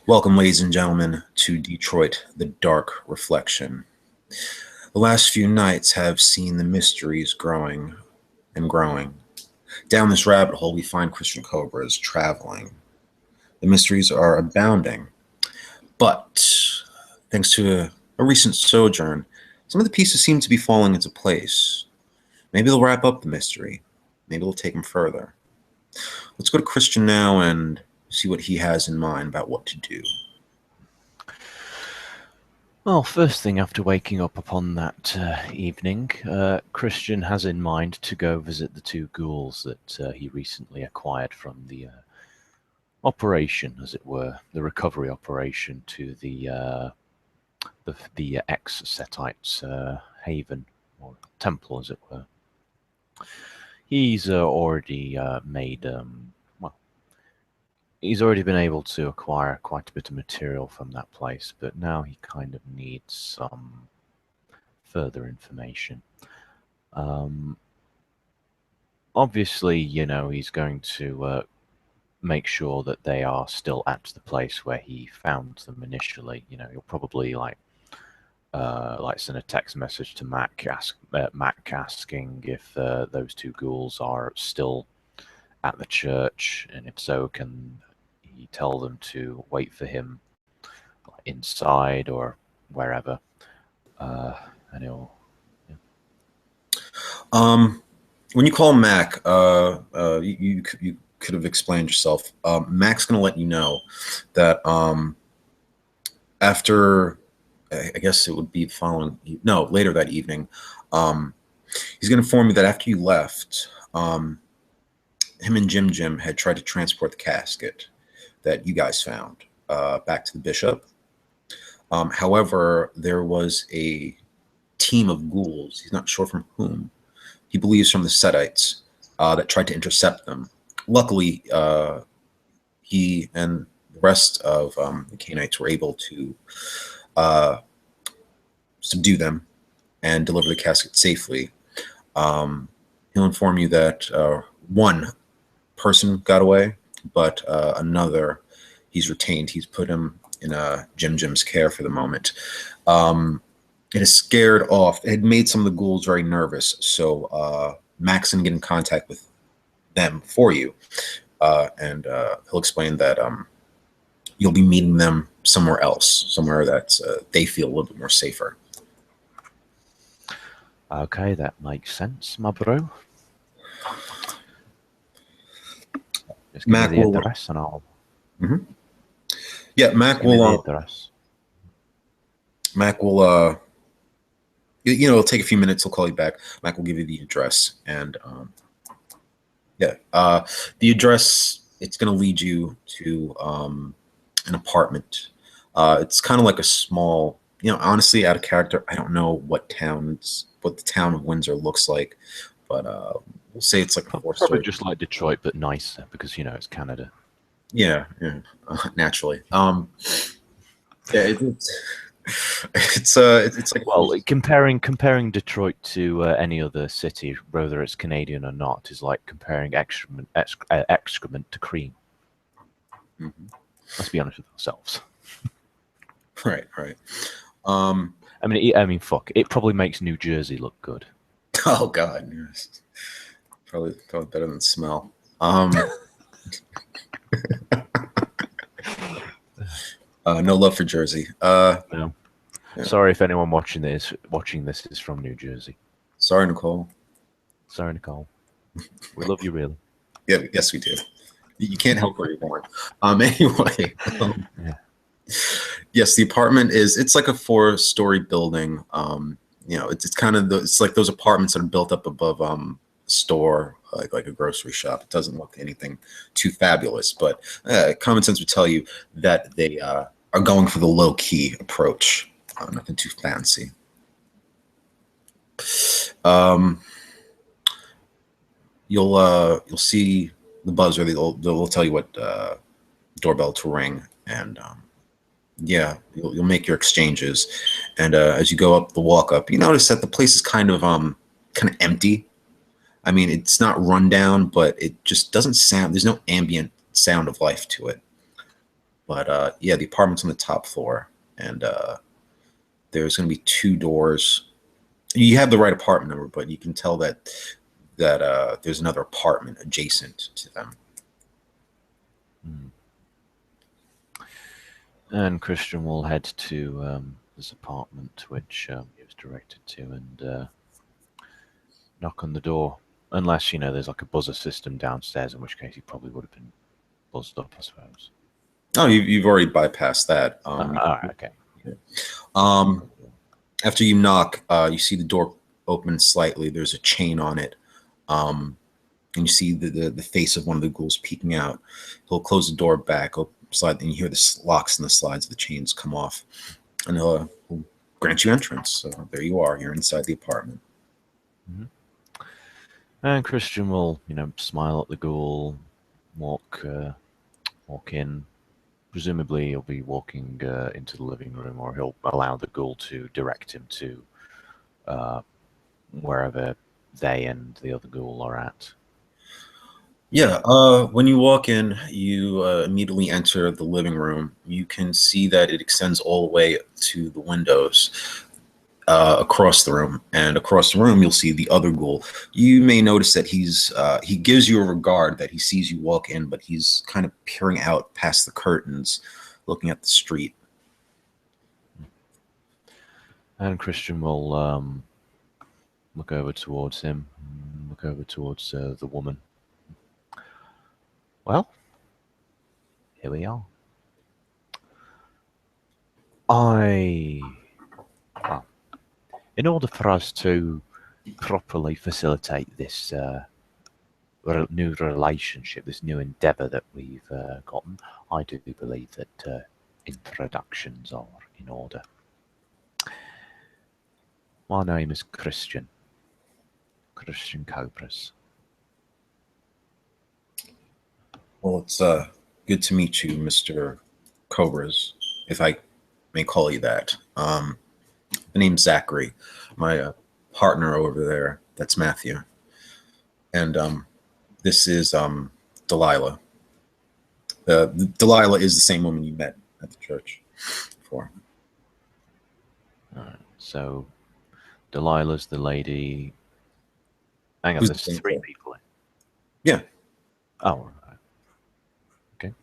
Welcome, ladies and gentlemen, to Detroit, the Dark Reflection. The last few nights have seen the mysteries growing and growing. Down this rabbit hole, we find Christian Cobras traveling. The mysteries are abounding, but thanks to a recent sojourn, some of the pieces seem to be falling into place. Maybe they'll wrap up the mystery. Maybe they'll take them further. Let's go to Christian now and see what he has in mind about what to do. Well, first thing after waking up upon that evening, Christian has in mind to go visit the two ghouls that he recently acquired from the operation, as it were, the recovery operation to the ex-Setites haven, or temple, as it were. He's already made, he's already been able to acquire quite a bit of material from that place, but now he kind of needs some further information. Obviously, he's going to make sure that they are still at the place where he found them initially. He'll probably send a text message to Mac asking if those two ghouls are still at the church, and if so, can he tell them to wait for him inside or wherever. And he'll. When you call Mac, you could have explained yourself. Mac's going to let you know that after, I guess it would be later that evening, he's going to inform you that after you left, him and Jim had tried to transport the casket that you guys found back to the bishop. However, there was a team of ghouls, he's not sure from whom, he believes from the Setites, that tried to intercept them. Luckily, he and the rest of the Canaanites were able to subdue them and deliver the casket safely. He'll inform you that one person got away, but another he's retained. He's put him in Jim's care for the moment. It has scared off. It had made some of the ghouls very nervous. So Mac's can get in contact with them for you, and he'll explain that you'll be meeting them somewhere else, somewhere that they feel a little bit more safer. Okay, that makes sense, my bro. Just give Mac me the will address and I'll. Mm-hmm. Yeah, Mac give me the will. Address. Mac will. It'll take a few minutes. He'll call you back. Mac will give you the address, and the address. It's going to lead you to an apartment. It's kind of like a small. Honestly, out of character, I don't know what the town of Windsor looks like, but we'll say it's like a four-story. Probably just like Detroit, but nicer because it's Canada. Yeah, naturally. It's like, well, comparing Detroit to any other city, whether it's Canadian or not, is like comparing excrement to cream. Mm-hmm. Let's be honest with ourselves. Right. I mean, fuck. It probably makes New Jersey look good. Oh God, yes. Probably better than smell. No love for Jersey. No. Yeah. Sorry if anyone watching this is from New Jersey. Sorry, Nicole. We love you, really. Yeah, yes, we do. You can't help where you're born. Anyway. Yeah. Yes, the apartment it's like a 4-story building. It's kind of it's like those apartments that are built up above a store, like a grocery shop. It doesn't look anything too fabulous, but common sense would tell you that they are going for the low-key approach. Nothing too fancy. You'll see the buzzer. They'll tell you what doorbell to ring, and you'll make your exchanges. And as you go up the walk up, you notice that the place is kind of empty. I mean, it's not run down, but it just doesn't sound. There's no ambient sound of life to it. But yeah, the apartment's on the top floor, and there's going to be two doors. You have the right apartment number, but you can tell that there's another apartment adjacent to them. Hmm. And Christian will head to this apartment which he was directed to and knock on the door. Unless, there's like a buzzer system downstairs, in which case he probably would have been buzzed up, I suppose. Oh, you've already bypassed that. All right, okay. Um, after you knock, you see the door open slightly. There's a chain on it. And you see the face of one of the ghouls peeking out. He'll close the door back, slide, and you hear the locks and the slides of the chains come off. And he'll grant you entrance. So there you are. You're inside the apartment. Mm-hmm. And Christian will, smile at the ghoul, walk in. Presumably, he'll be walking into the living room, or he'll allow the ghoul to direct him to wherever they and the other ghoul are at. Yeah, when you walk in, you immediately enter the living room. You can see that it extends all the way to the windows across the room. And across the room, you'll see the other ghoul. You may notice that he gives you a regard, that he sees you walk in, but he's kind of peering out past the curtains, looking at the street. And Christian will look over towards him, look over towards the woman. Well, here we are. Well, in order for us to properly facilitate this new relationship, this new endeavour that we've gotten, I do believe that introductions are in order. My name is Christian Cobras. Well, it's good to meet you, Mr. Cobras, if I may call you that. The name's Zachary. My partner over there, that's Matthew. And this is Delilah. Delilah is the same woman you met at the church before. So, Delilah's the lady. Hang on, Who's there's the same three girl? people. Yeah. Oh, right. Okay.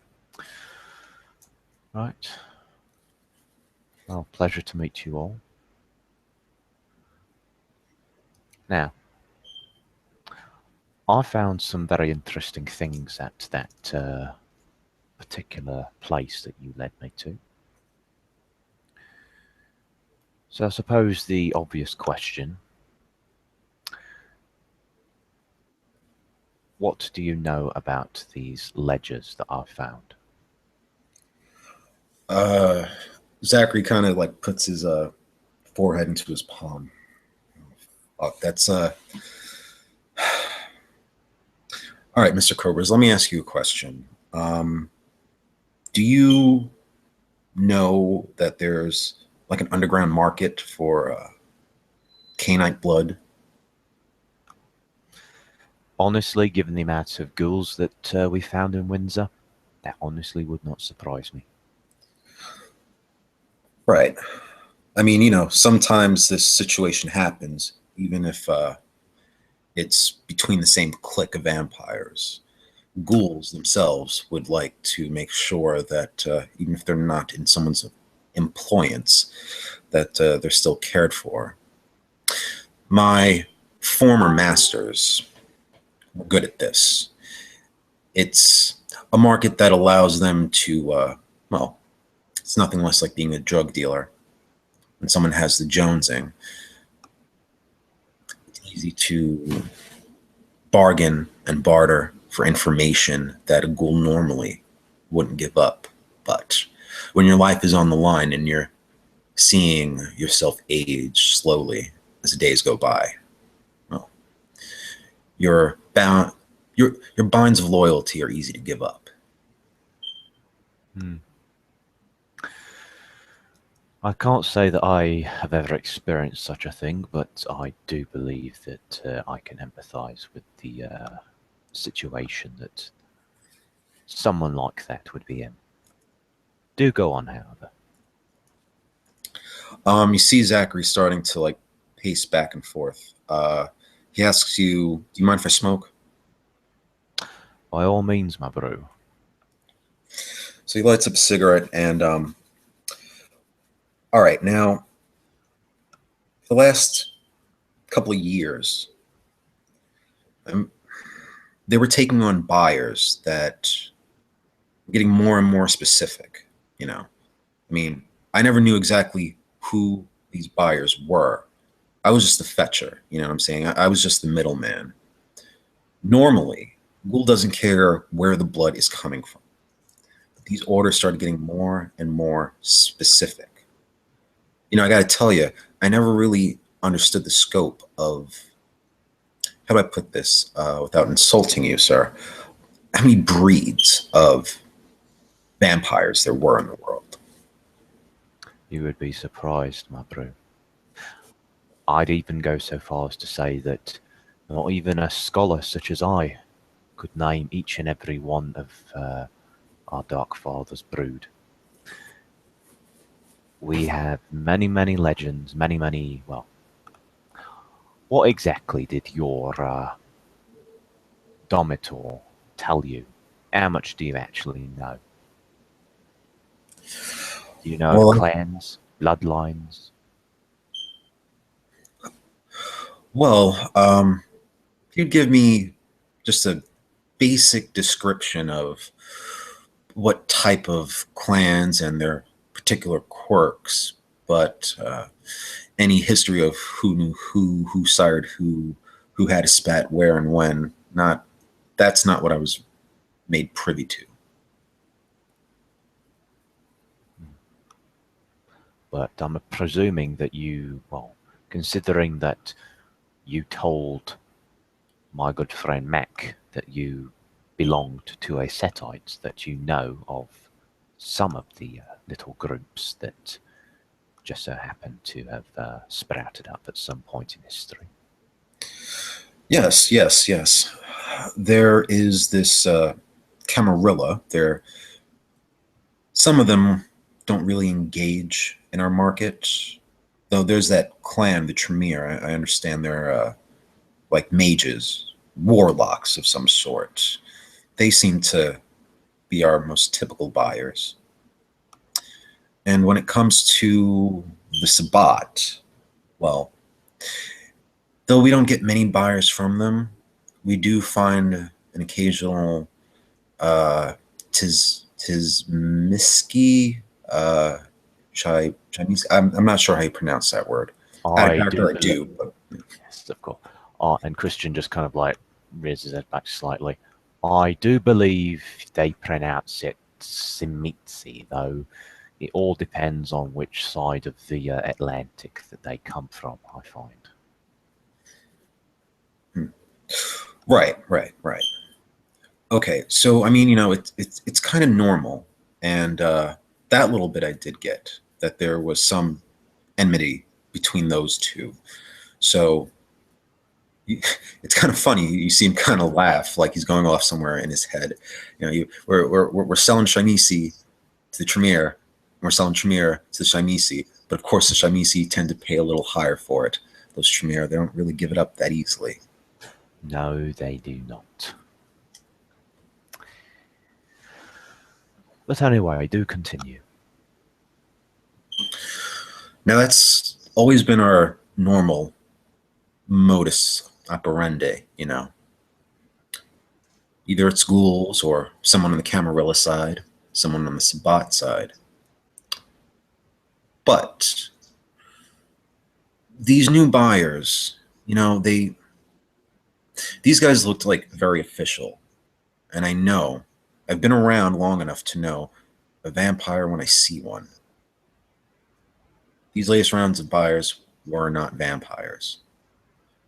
Right. Well, pleasure to meet you all. Now, I found some very interesting things at that particular place that you led me to. So I suppose the obvious question, what do you know about these ledgers that I found? Zachary kind of like puts his forehead into his palm. That's all right, Mr. Cobras. Let me ask you a question. Do you know that there's like an underground market for canine blood? Honestly, given the amount of ghouls that we found in Windsor, that honestly would not surprise me. Right. I mean, sometimes this situation happens, even if it's between the same clique of vampires. Ghouls themselves would like to make sure that even if they're not in someone's employance, that they're still cared for. My former masters were good at this. It's a market that allows them to, well, it's nothing less like being a drug dealer. When someone has the jonesing, it's easy to bargain and barter for information that a ghoul normally wouldn't give up. But when your life is on the line and you're seeing yourself age slowly as the days go by, well, your binds of loyalty are easy to give up. I can't say that I have ever experienced such a thing, but I do believe that I can empathise with the situation that someone like that would be in. Do go on, however. You see Zachary starting to like pace back and forth. He asks you, "Do you mind if I smoke?" By all means, my bro. So he lights up a cigarette, and all right, now the last couple of years, um, they were taking on buyers that were getting more and more specific. You know, I mean, I never knew exactly who these buyers were. I was just the fetcher. You know what I'm saying? I was just the middleman. Normally, Ghoul doesn't care where the blood is coming from. But these orders started getting more and more specific. You know, I got to tell you, I never really understood the scope of, how do I put this without insulting you, sir? How many breeds of vampires there were in the world. You would be surprised, my bro. I'd even go so far as to say that not even a scholar such as I could name each and every one of our Dark Father's brood. We have many, many legends, many, well, what exactly did your Domitor tell you? How much do you actually know? Do you know of Well, clans, bloodlines? if you'd give me just a basic description of what type of clans and their particular quirks, but any history of who knew who sired who had a spat where and when, not that's not what I was made privy to. But I'm presuming that you, well, considering that you told my good friend Mac that you belonged to a Setite, that you know of some of the little groups that just so happen to have sprouted up at some point in history. Yes. There is this Camarilla. There, some of them don't really engage in our market. Though there's that clan, the Tremere. I understand they're like mages, warlocks of some sort. They seem to be our most typical buyers. And when it comes to the Sabbat, well, though we don't get many buyers from them, we do find an occasional tis miski Chinese. I'm not sure how you pronounce that word. Out of I do character, I believe, do, but yes, of course. And Christian just kind of like raises his head back slightly. I do believe they pronounce it Simitsi, though it all depends on which side of the Atlantic that they come from, I find. right. Okay, so I mean, you know, it's kind of normal, and that little bit I did get that there was some enmity between those two. So it's kind of funny. You see him kind of laugh like he's going off somewhere in his head. You know, we're selling Shamisi to the Tremere, and we're selling Tremere to the Shamisi, but of course the Shamisi tend to pay a little higher for it. Those Tremere, they don't really give it up that easily. No, they do not. But anyway, I do continue. Now that's always been our normal modus operandi, you know. Either it's ghouls or someone on the Camarilla side, someone on the Sabbat side. But these new buyers, you know, these guys looked like very official. And I know, I've been around long enough to know a vampire when I see one. These latest rounds of buyers were not vampires.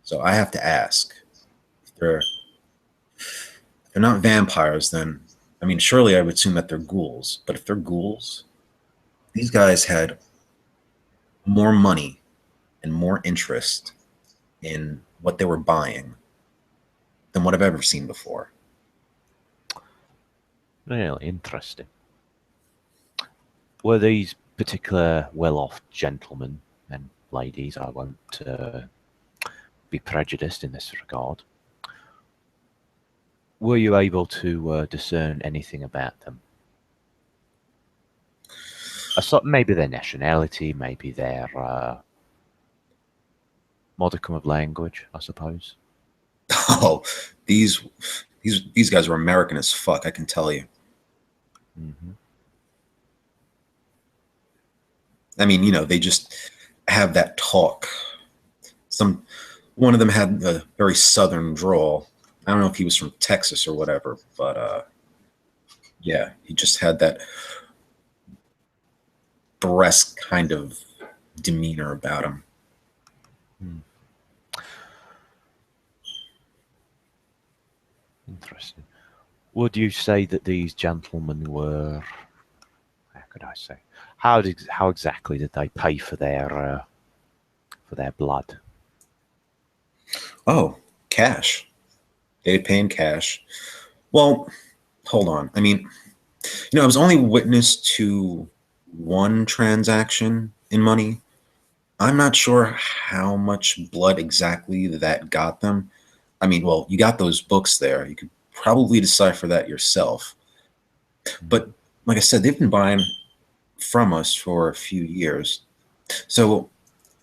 So I have to ask, if they're not vampires, then I mean, surely I would assume that they're ghouls. But if they're ghouls, these guys had more money and more interest in what they were buying than what I've ever seen before. Really interesting. Were these particular well-off gentlemen and ladies, I won't be prejudiced in this regard, were you able to discern anything about them? Maybe their nationality, maybe their modicum of language, I suppose. Oh, these guys are American as fuck, I can tell you. Mm-hmm. I mean, they just have that talk. One of them had a very southern drawl. I don't know if he was from Texas or whatever, but yeah, he just had that burlesque kind of demeanor about him. Interesting. Would you say that these gentlemen were, how could I say, how exactly did they pay for their blood? Oh, cash. They'd pay in cash. Well, hold on. I mean, I was only witness to one transaction in money. I'm not sure how much blood exactly that got them. I mean, well, you got those books there. You could probably decipher that yourself. But like I said, they've been buying from us for a few years. So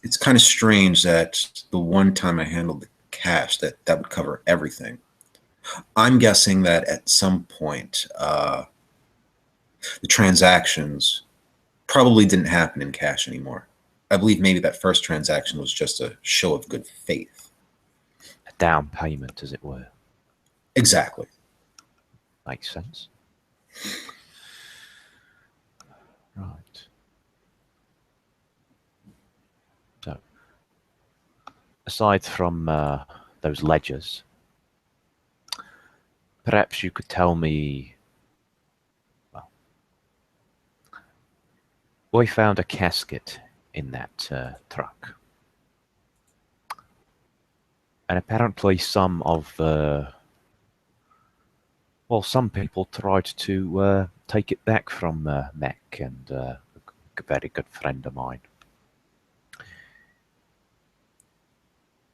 it's kind of strange that the one time I handled the cash, that would cover everything. I'm guessing that at some point, the transactions probably didn't happen in cash anymore. I believe maybe that first transaction was just a show of good faith. A down payment, as it were. Exactly. Makes sense. Right. So, aside from those ledgers, perhaps you could tell me, well, we found a casket in that truck. And apparently some people tried to take it back from Mac and a very good friend of mine.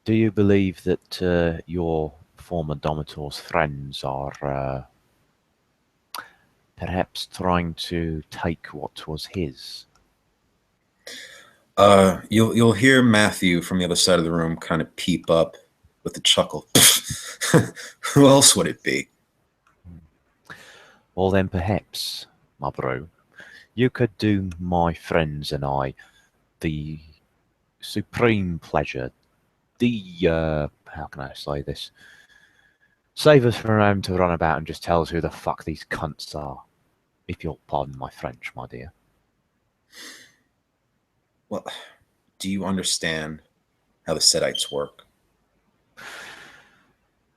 Do you believe that your former Domitor's friends are perhaps trying to take what was his? You'll hear Matthew from the other side of the room kind of peep up with a chuckle. Who else would it be? Well, then perhaps, my bro, you could do my friends and I the supreme pleasure, how can I say this? Save us from having to run about and just tell us who the fuck these cunts are, if you'll pardon my French, my dear. Well, do you understand how the Sedites work?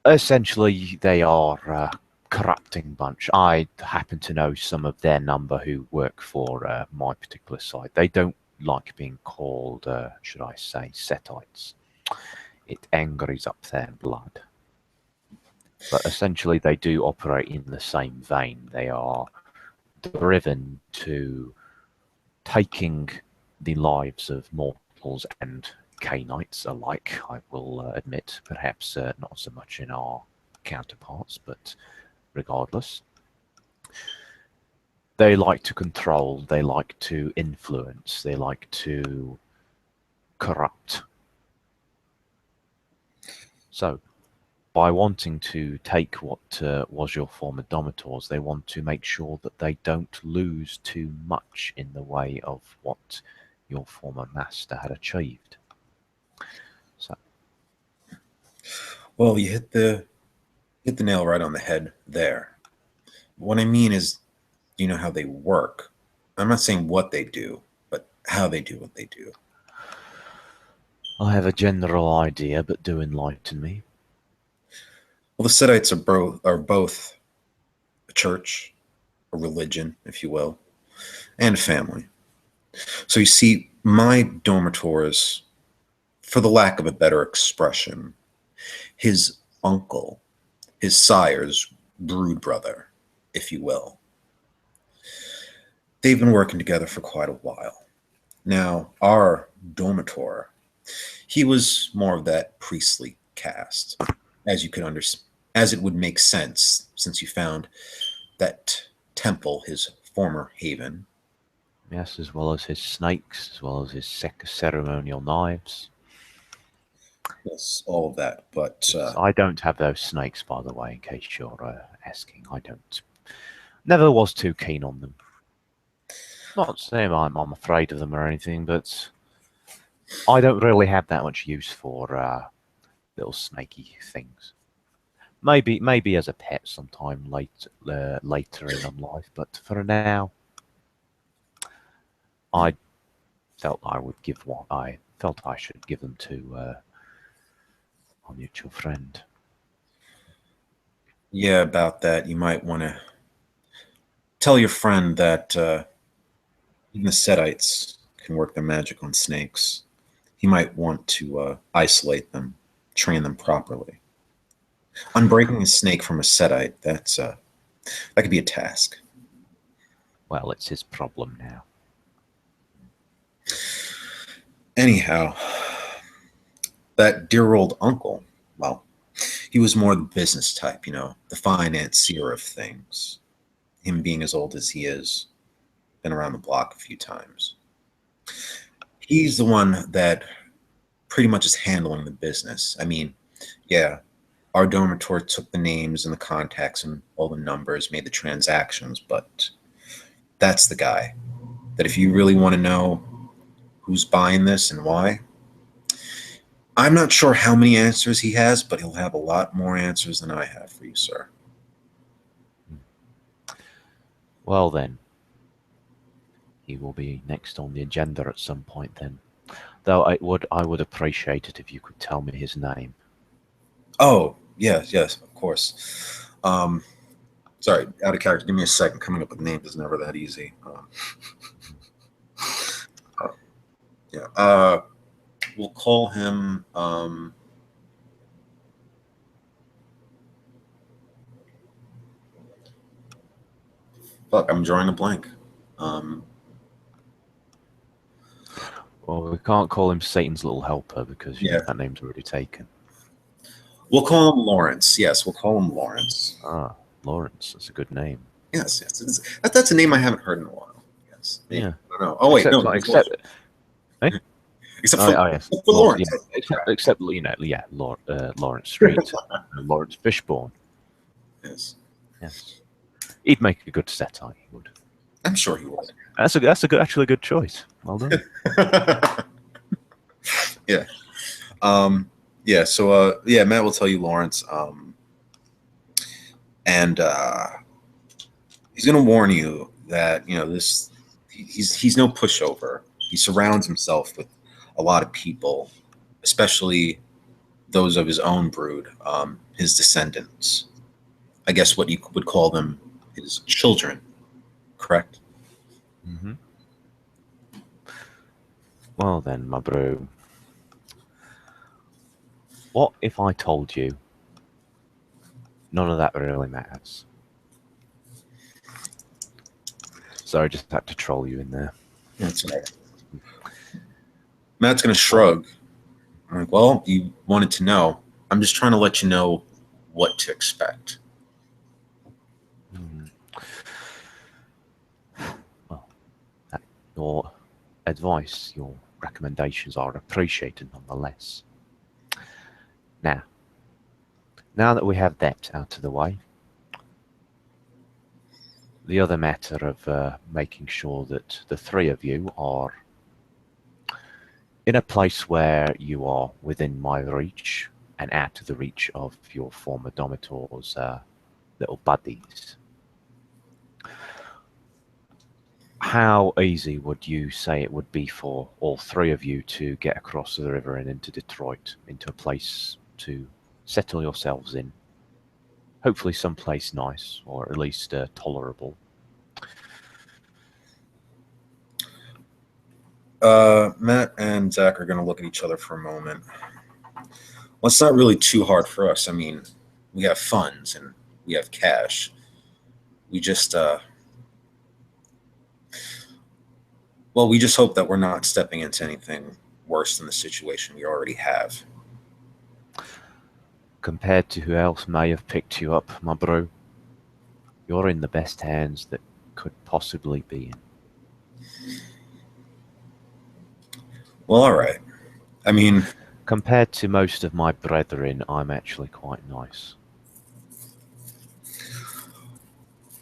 Essentially, they are a corrupting bunch. I happen to know some of their number who work for my particular side. They don't like being called, should I say, Setites. It angers up their blood. But essentially, they do operate in the same vein. They are driven to taking the lives of mortals and Cainites alike, I will admit, perhaps not so much in our counterparts, but regardless. They like to control, they like to influence, they like to corrupt. So, by wanting to take what was your former Domitors, they want to make sure that they don't lose too much in the way of what your former master had achieved. So, Well, you hit the nail right on the head there. What I mean is, you know how they work. I'm not saying what they do, but how they do what they do. I have a general idea, but do enlighten me. Well, the Sedites are both a church, a religion, if you will, and a family. So you see, my Domitors, for the lack of a better expression, his uncle, his sire's brood brother, if you will. They've been working together for quite a while. Now, our Dormitor, he was more of that priestly caste, as you could understand, as it would make sense since you found that temple, his former haven. Yes, as well as his snakes, as well as his ceremonial knives. Yes, all of that. But Yes, I don't have those snakes, by the way, in case you're asking. I don't. Never was too keen on them. Not saying I'm afraid of them or anything, but I don't really have that much use for little snaky things. Maybe as a pet sometime later in life, but for now, I felt I would give one. I felt I should give them to our mutual friend. yeah, about that, you might want to tell your friend that even the Setites can work their magic on snakes. He might want to isolate them, train them properly. Unbreaking a snake from a Setite, that could be a task. Well, it's his problem now. Anyhow, that dear old uncle, well, he was more the business type, the financier of things. Him being as old as he is, been around the block a few times. He's the one that pretty much is handling the business. I mean, yeah, our Dormitor took the names and the contacts and all the numbers, made the transactions, but that's the guy that if you really want to know who's buying this and why, I'm not sure how many answers he has, but he'll have a lot more answers than I have for you, sir. Well then, he will be next on the agenda at some point then. Though I would appreciate it if you could tell me his name. Oh, yes, of course. Sorry, out of character. Give me a second. Coming up with names is never that easy. Yeah. We'll call him. Fuck, I'm drawing a blank. Well, we can't call him Satan's little helper because Yeah. that name's already taken. We'll call him Lawrence. Yes, we'll call him Lawrence. Ah, Lawrence. That's a good name. Yes. That's a name I haven't heard in a while. Yes. Yeah. I don't know. Oh wait, except, no. Except for yes. Lawrence. Yeah, except Lawrence Street, Lawrence Fishburne. Yes. Yes. He'd make a good satire. He would. I'm sure he would. That's actually a good choice. Well done. Yeah. Yeah. So Matt will tell you Lawrence. And he's going to warn you that he's no pushover. He surrounds himself with a lot of people, especially those of his own brood, his descendants. I guess what you would call them his children. Correct? Mm-hmm. Well then, my bro. What if I told you none of that really matters? Sorry, just had to troll you in there. That's right. Matt's going to shrug. I'm like, well, you wanted to know. I'm just trying to let you know what to expect. Well, your advice, your recommendations are appreciated nonetheless. Now that we have that out of the way, the other matter of making sure that the three of you are in a place where you are within my reach and out of the reach of your former Domitor's little buddies. How easy would you say it would be for all three of you to get across the river and into Detroit, into a place to settle yourselves in? Hopefully someplace nice, or at least tolerable. Matt and Zach are going to look at each other for a moment. Well, it's not really too hard for us. I mean, we have funds and we have cash. We just Well, we just hope that we're not stepping into anything worse than the situation we already have. Compared to who else may have picked you up, my bro, you're in the best hands that could possibly be in. Well, all right. I mean, Compared to most of my brethren, I'm actually quite nice.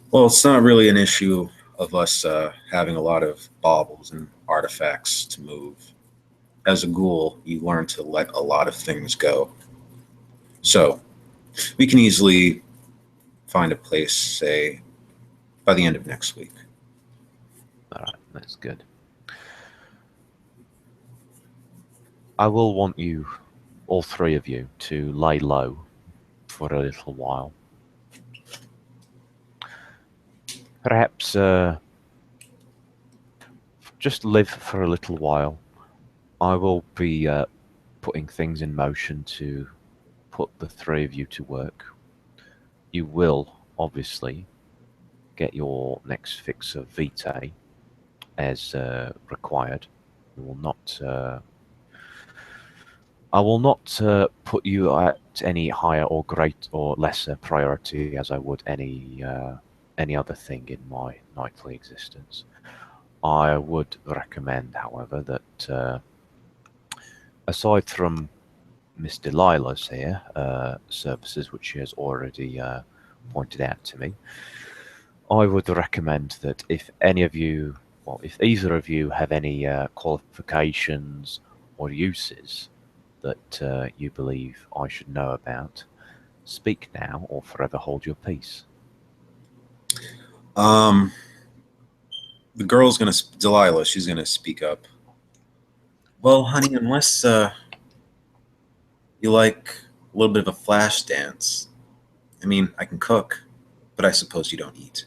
well, it's not really an issue of us having a lot of baubles and artifacts to move. As a ghoul, you learn to let a lot of things go. So we can easily find a place, say, by the end of next week. All right, that's good. I will want you, all three of you, to lay low for a little while. Perhaps just live for a little while. I will be putting things in motion to put the three of you to work. You will, obviously, get your next fix of vitae as required. We will not I will not put you at any higher or great or lesser priority as I would any other thing in my nightly existence. I would recommend, however, that aside from Miss Delilah's here services, which she has already pointed out to me, I would recommend that if any of you, well, if either of you have any qualifications or uses that you believe I should know about, speak now or forever hold your peace. Um, the girl's gonna, Delilah, she's gonna speak up. Well, honey, unless you like a little bit of a flash dance, I mean, I can cook, but I suppose you don't eat.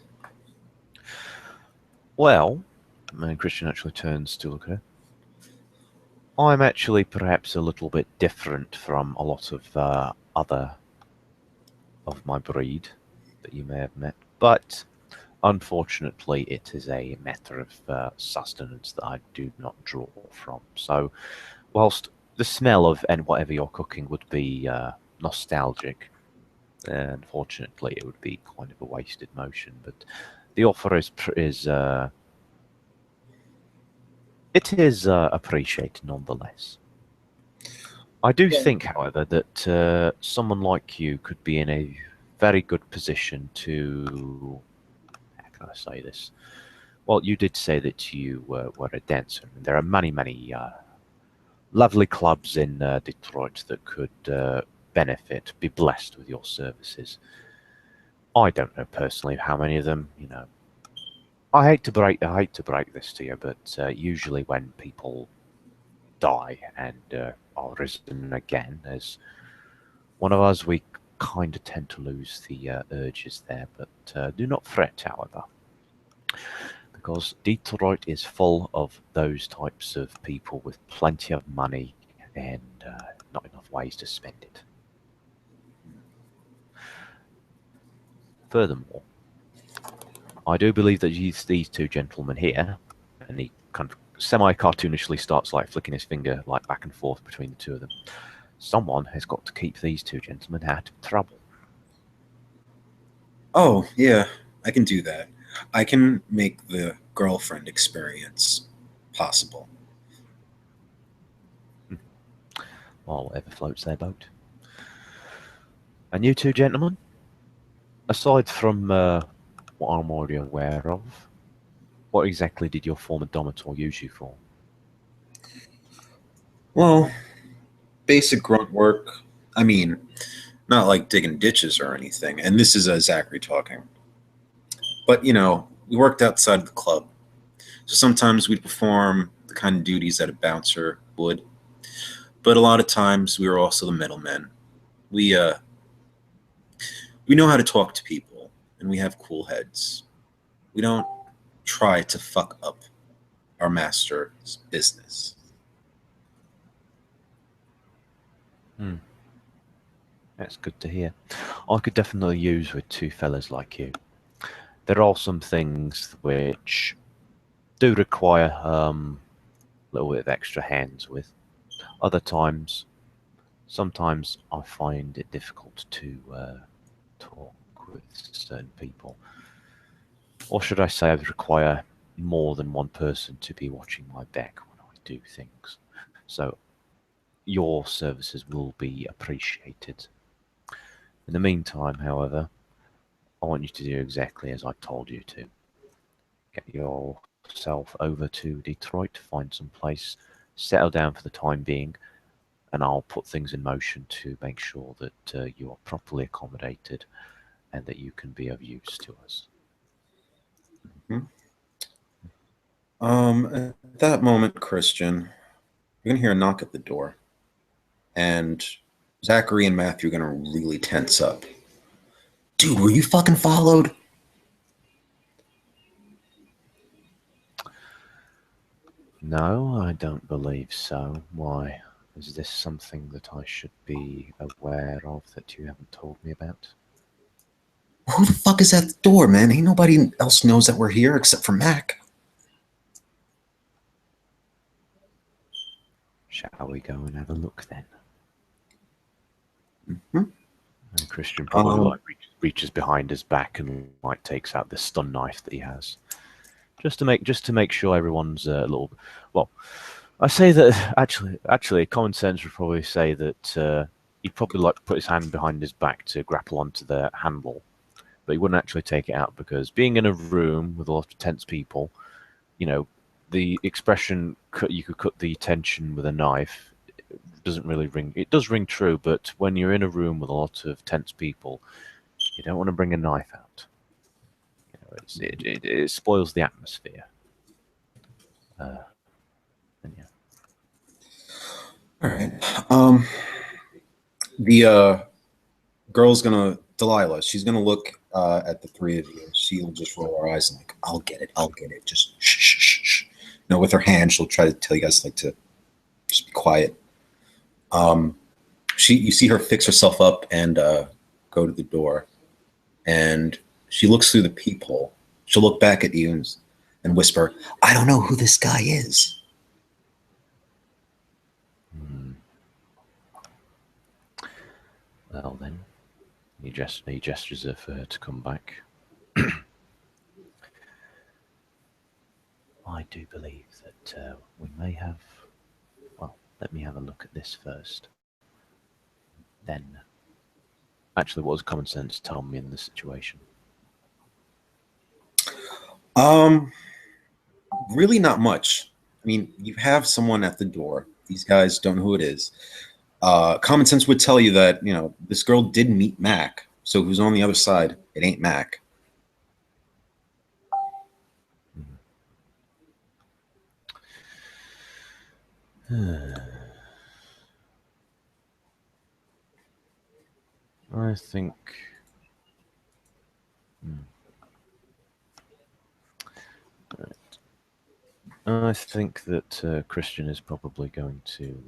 Well, and Christian actually turns to look at her. I'm actually perhaps a little bit different from a lot of other of my breed that you may have met, but unfortunately it is a matter of sustenance that I do not draw from. So whilst the smell of and whatever you're cooking would be nostalgic, unfortunately it would be kind of a wasted motion, but the offer is it is appreciated nonetheless. I do Yeah. think, however, that someone like you could be in a very good position to. How can I say this? Well, you did say that you were a dancer. And there are many lovely clubs in Detroit that could benefit, be blessed with your services. I don't know personally how many of them. I hate to break this to you, but usually when people die and are risen again as one of us, we kind of tend to lose the urges there. But do not fret, however, because Detroit is full of those types of people with plenty of money and not enough ways to spend it. Furthermore, I do believe that these two gentlemen here, and he kind of semi-cartoonishly starts like flicking his finger like back and forth between the two of them. Someone has got to keep these two gentlemen out of trouble. Oh, yeah, I can do that. I can make the girlfriend experience possible. While whatever floats their boat. And you two gentlemen, aside from what I'm already aware of, what exactly did your former Domitor use you for? Well, basic grunt work. I mean, not like digging ditches or anything. And this is Zachary talking. But, we worked outside the club. So sometimes we'd perform the kind of duties that a bouncer would. But a lot of times we were also the middlemen. We know how to talk to people, and we have cool heads. We don't try to fuck up our master's business. Hmm. That's good to hear. I could definitely use with two fellas like you. There are some things which do require a little bit of extra hands with. Other times, sometimes I find it difficult to talk with certain people. Or should I say I require more than one person to be watching my back when I do things. So your services will be appreciated. In the meantime, however, I want you to do exactly as I told you to. Get yourself over to Detroit, find some place, settle down for the time being, and I'll put things in motion to make sure that you are properly accommodated and that you can be of use to us. At that moment, Christian, you're gonna hear a knock at the door, and Zachary and Matthew are gonna really tense up. Dude, were you fucking followed? No, I don't believe so. Why? Is this something that I should be aware of that you haven't told me about? Who the fuck is at the door, man? Ain't nobody else knows that we're here except for Mac. Shall we go and have a look then? Mm-hmm. And Christian probably reaches behind his back and like takes out this stun knife that he has, just to make sure everyone's a little. Well, I say that actually, common sense would probably say that he'd probably like to put his hand behind his back to grapple onto the handle, but he wouldn't actually take it out because being in a room with a lot of tense people, you know, the expression you could cut the tension with a knife doesn't really ring. It does ring true, but when you're in a room with a lot of tense people, you don't want to bring a knife out. You know, it spoils the atmosphere. And yeah. All right. The girl's gonna Delilah. She's gonna look at the three of you. She'll just roll her eyes and like, I'll get it. Just shh, shh, shh, shh. You know, with her hand, she'll try to tell you guys like to just be quiet. You see her fix herself up and go to the door, and she looks through the peephole. She'll look back at you and whisper, "I don't know who this guy is." Well then, he gestures for her to come back. I do believe that we may have. Well, let me have a look at this first. Then, actually, what does common sense tell me in this situation? Really not much. I mean, you have someone at the door. These guys don't know who it is. Common sense would tell you that, you know, this girl did meet Mac. So who's on the other side? It ain't Mac. I think. I think that Christian is probably going to.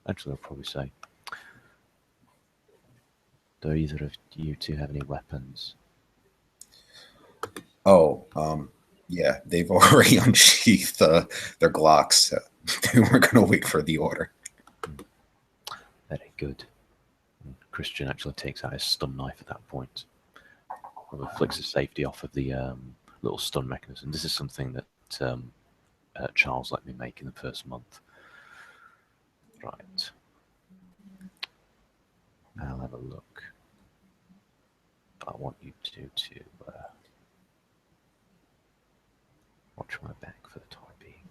Actually, I'll probably say. Do either of you two have any weapons? Oh, yeah, they've already unsheathed their Glocks. They weren't going to wait for the order. Very good. And Christian actually takes out his stun knife at that point. Well, flicks the safety off of the little stun mechanism. This is something that Charles let me make in the first month. Right. I'll have a look. I want you to watch my back for the time being.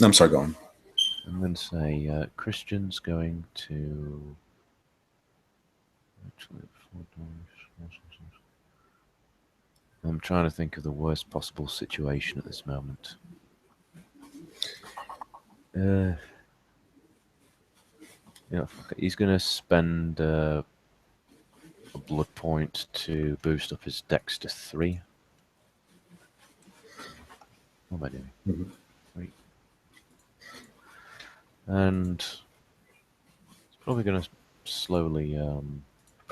I'm sorry, go on. I'm going to say Christian's going to. Actually, I'm trying to think of the worst possible situation at this moment. Yeah, he's going to spend a blood point to boost up his dex to 3. What am I doing? Mm-hmm. 3. And he's probably going to slowly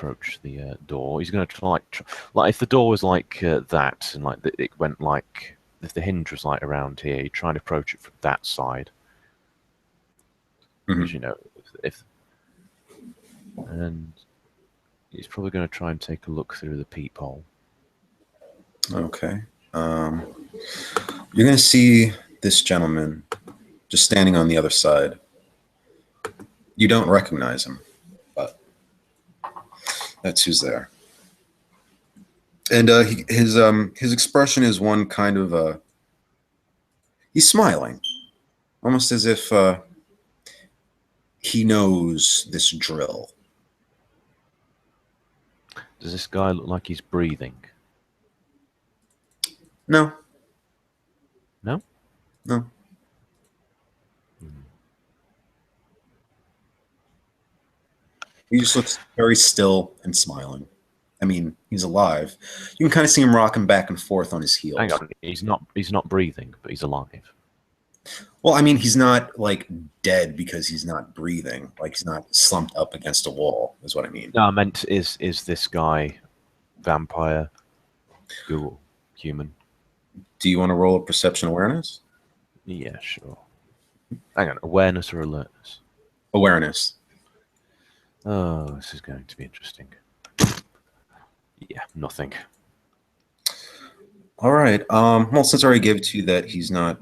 approach the door. He's going to try like if the door was like that, and like it went like if the hinge was like around here, he'd try and approach it from that side. Mhm. Because you know, if and he's probably going to try and take a look through the peephole. Okay. You're going to see this gentleman just standing on the other side. You don't recognize him, but that's who's there. And his expression is one kind of he's smiling, almost as if he knows this drill. Does this guy look like he's breathing? No. No? No. He just looks very still and smiling. I mean, he's alive. You can kind of see him rocking back and forth on his heels. Hang on, he's not breathing, but he's alive. Well, I mean, he's not like dead because he's not breathing. Like he's not slumped up against a wall, is what I mean. No, I meant is this guy vampire, ghoul, human? Do you want to roll a perception awareness? Yeah, sure. Hang on, awareness or alertness? Awareness. Oh, this is going to be interesting. Yeah, nothing. All right. Well, since I already gave it to you that he's not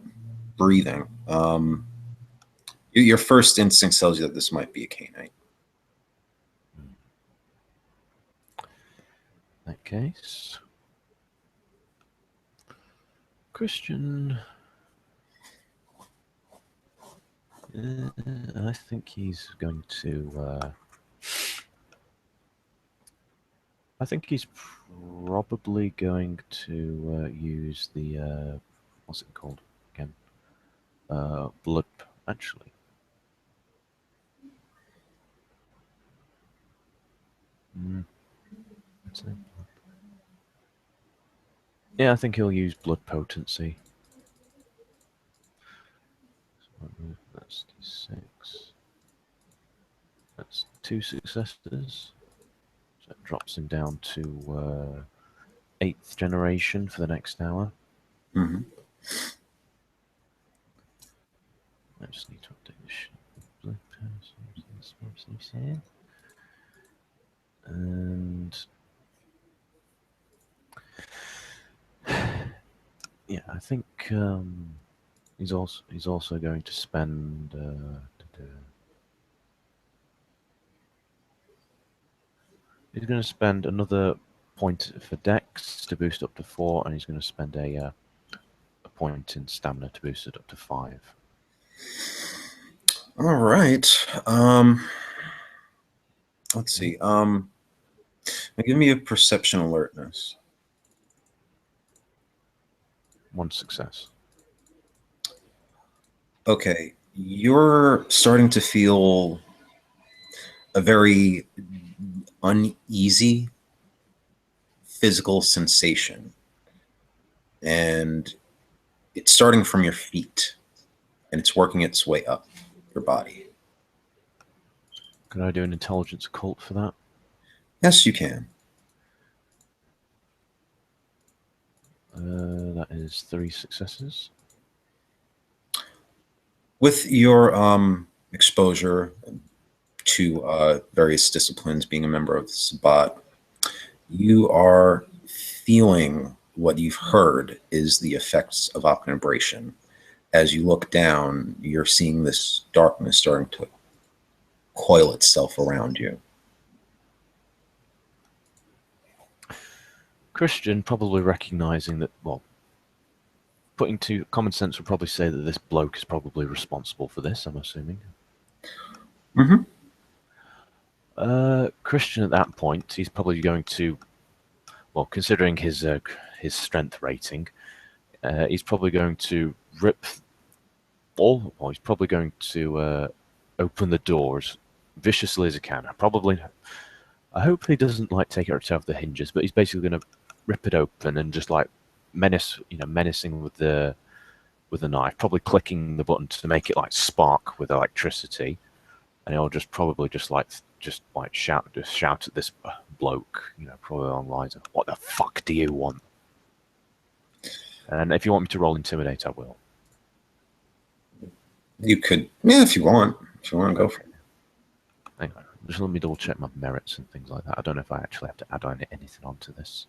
breathing, your first instinct tells you that this might be a Khainite. In that case, Christian. I think he's going to. I think he's probably going to use the what's it called again? Blood. Actually, yeah, I think he'll use blood potency. That's D6. That's 2 successes. So it drops him down to 8th generation for the next hour. Mm-hmm. I just need to update this shit. Here. And yeah, I think he's also going to spend he's going to spend another point for Dex to boost up to 4, and he's going to spend a point in stamina to boost it up to 5. All right. Let's see. Now give me a perception alertness. 1 success. Okay, you're starting to feel a very uneasy physical sensation, and it's starting from your feet, and it's working its way up your body. Could I do an intelligence occult for that? Yes, you can. That is 3 successes. With your exposure to various disciplines, being a member of the Sabbat, you are feeling what you've heard is the effects of obnubration. As you look down, you're seeing this darkness starting to coil itself around you. Christian, probably recognizing that, well, putting to common sense would probably say that this bloke is probably responsible for this, I'm assuming. Mm-hmm. Christian, at that point, he's probably going to, well, considering his strength rating, he's probably going to rip all, well, he's probably going to open the doors viciously as he can. I hope he doesn't like take it out of the hinges, but he's basically going to rip it open and just like menacing with the knife, probably clicking the button to make it like spark with electricity, and he'll just probably just shout at this bloke, you know, probably along the lines of, "What the fuck do you want?" And if you want me to roll intimidate, I will. You could, yeah, if you want. If you want to go for it. Hang on, just let me double check my merits and things like that. I don't know if I actually have to add on anything onto this.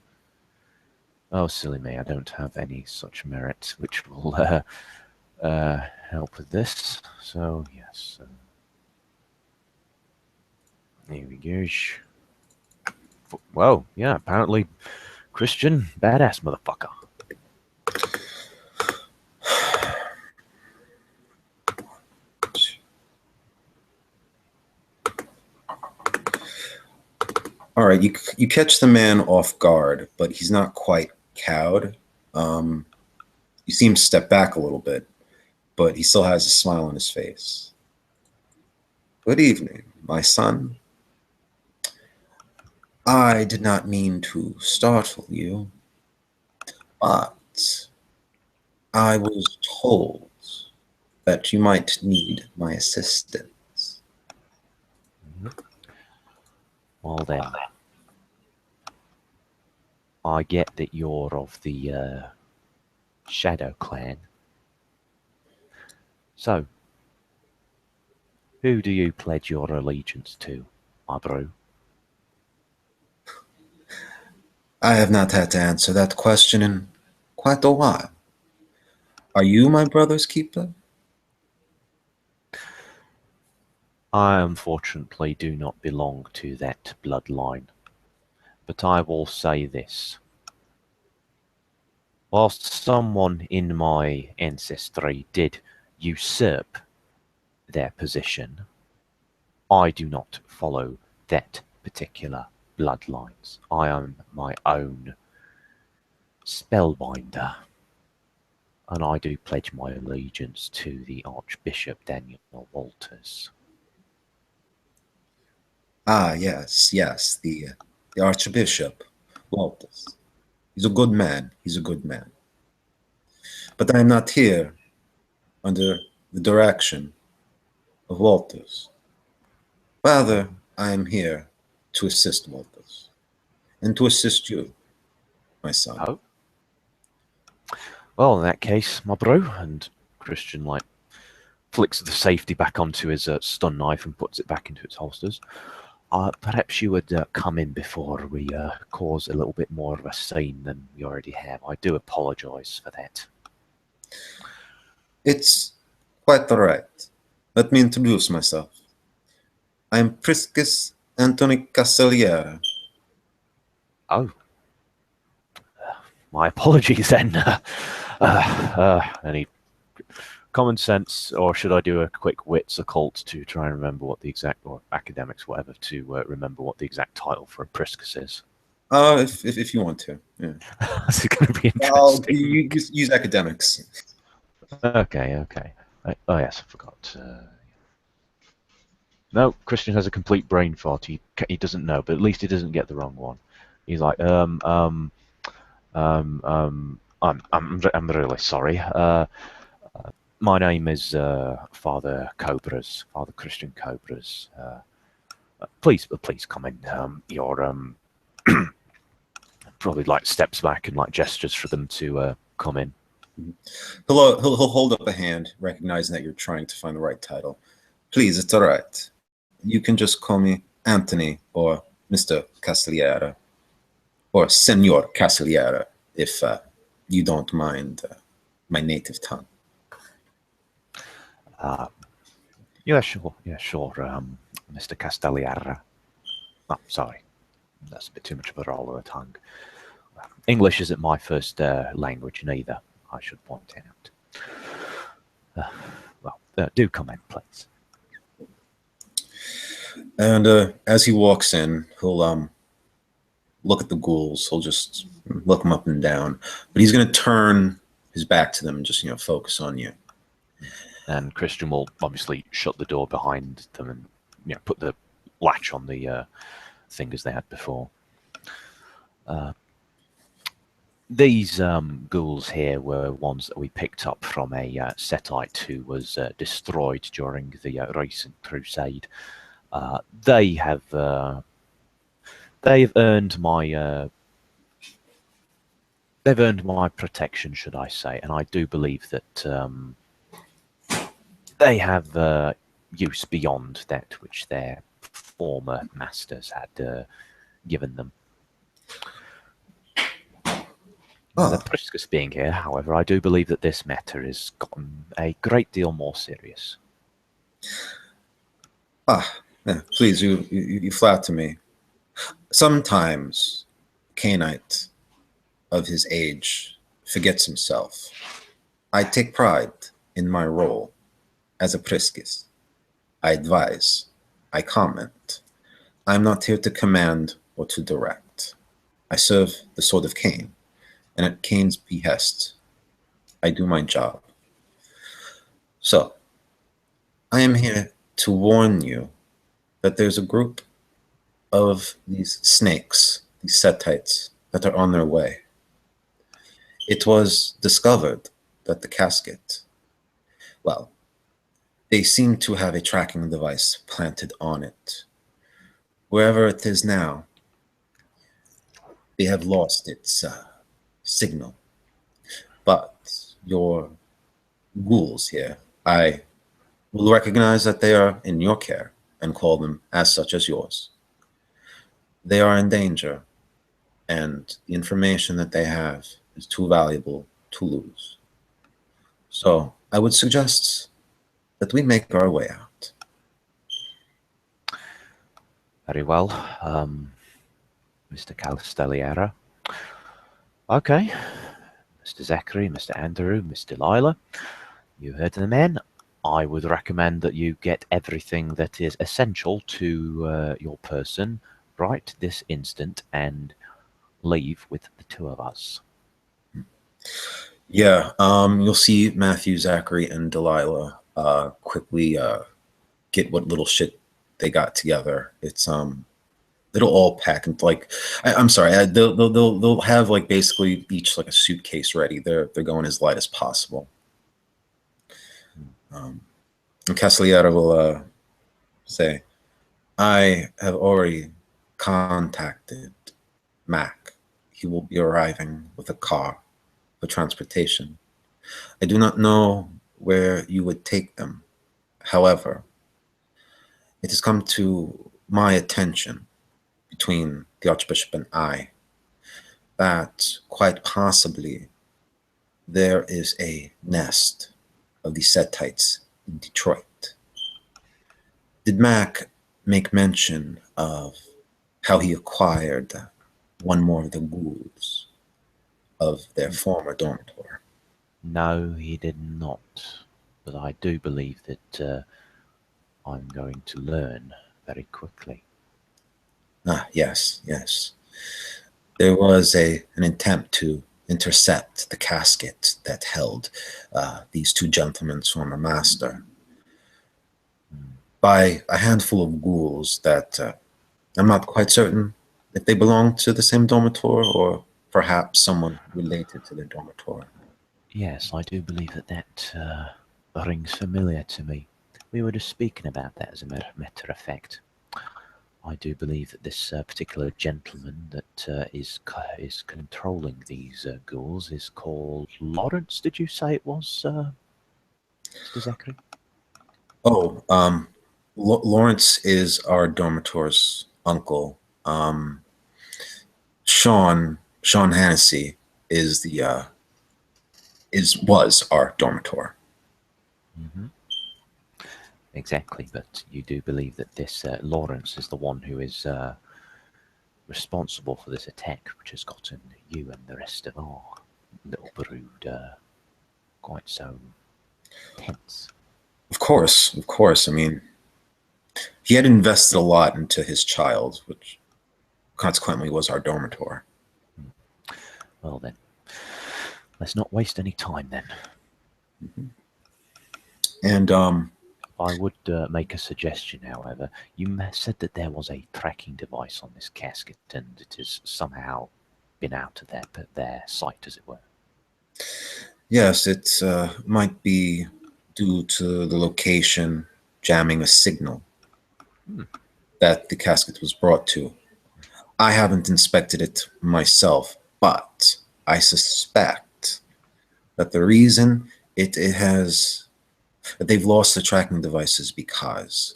Oh, silly me! I don't have any such merit, which will help with this. So yes, here we go. Whoa, yeah, apparently Christian, badass motherfucker. All right, you catch the man off guard, but he's not quite cowed. You see him step back a little bit, but he still has a smile on his face. Good evening, my son. I did not mean to startle you, but I was told that you might need my assistance. Well then, I get that you're of the Shadow Clan. So, who do you pledge your allegiance to, my bro? I have not had to answer that question in quite a while. Are you my brother's keeper? I unfortunately do not belong to that bloodline, but I will say this. Whilst someone in my ancestry did usurp their position, I do not follow that particular bloodlines. I am my own spellbinder, and I do pledge my allegiance to the Archbishop Daniel Walters. Ah, yes, the Archbishop Walters. He's a good man. He's a good man. But I am not here under the direction of Walters. Rather, I am here to assist Walters and to assist you, my son. Oh. Well, in that case, my bro, and Christian, flicks the safety back onto his stun knife and puts it back into its holsters. Perhaps you would come in before we cause a little bit more of a scene than we already have. I do apologize for that. It's quite all right. Let me introduce myself. I am Priscus Anthony Casteliera. Oh. My apologies then. Any common sense, or should I do a quick wits occult to try and remember what the exact, or academics, whatever, to remember what the exact title for a Priscus is? If you want to, yeah. It's going to be Well, interesting. you use academics. Okay. Oh yes, I forgot. No, Christian has a complete brain fart. He doesn't know, but at least he doesn't get the wrong one. He's like, I'm really sorry. My name is Father Christian Cobras. Please come in. You're probably steps back and gestures for them to come in. He'll hold up a hand, recognizing that you're trying to find the right title. Please, it's all right. You can just call me Anthony or Mr. Casteliera or Senor Casteliera if you don't mind my native tongue. Yeah, sure, Mr. Casteliera. Oh, sorry, that's a bit too much of a roll of the tongue. English isn't my first language neither, I should point out. Do come in, please. And as he walks in, he'll look at the ghouls. He'll just look them up and down, but he's going to turn his back to them and just focus on you. And Christian will obviously shut the door behind them and put the latch on the thing as they had before. These ghouls here were ones that we picked up from a Setite who was destroyed during the recent crusade. They have they've earned my protection, should I say, and I do believe that they have use beyond that which their former masters had given them. The Priscus being here, however, I do believe that this matter has gotten a great deal more serious. Yeah, please, you flatter me. Sometimes Cainite of his age forgets himself. I take pride in my role as a Priscus. I advise. I comment. I'm not here to command or to direct. I serve the sword of Cain, and at Cain's behest, I do my job. So, I am here to warn you that there's a group of these snakes, these Setites, that are on their way. It was discovered that the casket, well, they seem to have a tracking device planted on it. Wherever it is now, they have lost its signal. But your ghouls here, I will recognize that they are in your care and call them as such as yours. They are in danger, and the information that they have is too valuable to lose. So I would suggest that we make our way out. Very well, Mr. Castelliera. Okay, Mr. Zachary, Mr. Andrew, Miss Delilah, you heard the men. I would recommend that you get everything that is essential to your person right this instant and leave with the two of us. Yeah, you'll see Matthew, Zachary, and Delilah quickly get what little shit they got together. It's it'll all pack and like I'm sorry, they'll have like basically each like a suitcase ready. They're going as light as possible. And Castelliera will say, I have already contacted Mac. He will be arriving with a car for transportation. I do not know where you would take them. However, it has come to my attention between the Archbishop and I that quite possibly there is a nest of the Setites in Detroit. Did Mac make mention of how he acquired one more of the ghouls of their former dormitor? No, he did not. But I do believe that I'm going to learn very quickly. Yes. There was an attempt to intercept the casket that held these two gentlemen's former master by a handful of ghouls that I'm not quite certain if they belong to the same dormitor or perhaps someone related to the dormitor. Yes, I do believe that rings familiar to me. We were just speaking about that as a matter of fact. I do believe that this particular gentleman that is controlling these ghouls is called Lawrence. Did you say it was, Mr. Zachary? Oh, Lawrence is our dormitor's uncle. Sean Hannessy is was our dormitor. Mm-hmm. Exactly, but you do believe that this Lawrence is the one who is responsible for this attack, which has gotten you and the rest of our little brood quite so tense. Of course. I mean, he had invested a lot into his child, which consequently was our dormitor. Well then, let's not waste any time then. Mm-hmm. And I would make a suggestion, however. You said that there was a tracking device on this casket, and it is somehow been out of their sight, as it were. Yes, it might be due to the location jamming a signal that the casket was brought to. I haven't inspected it myself, but I suspect that the reason it has that they've lost the tracking devices because,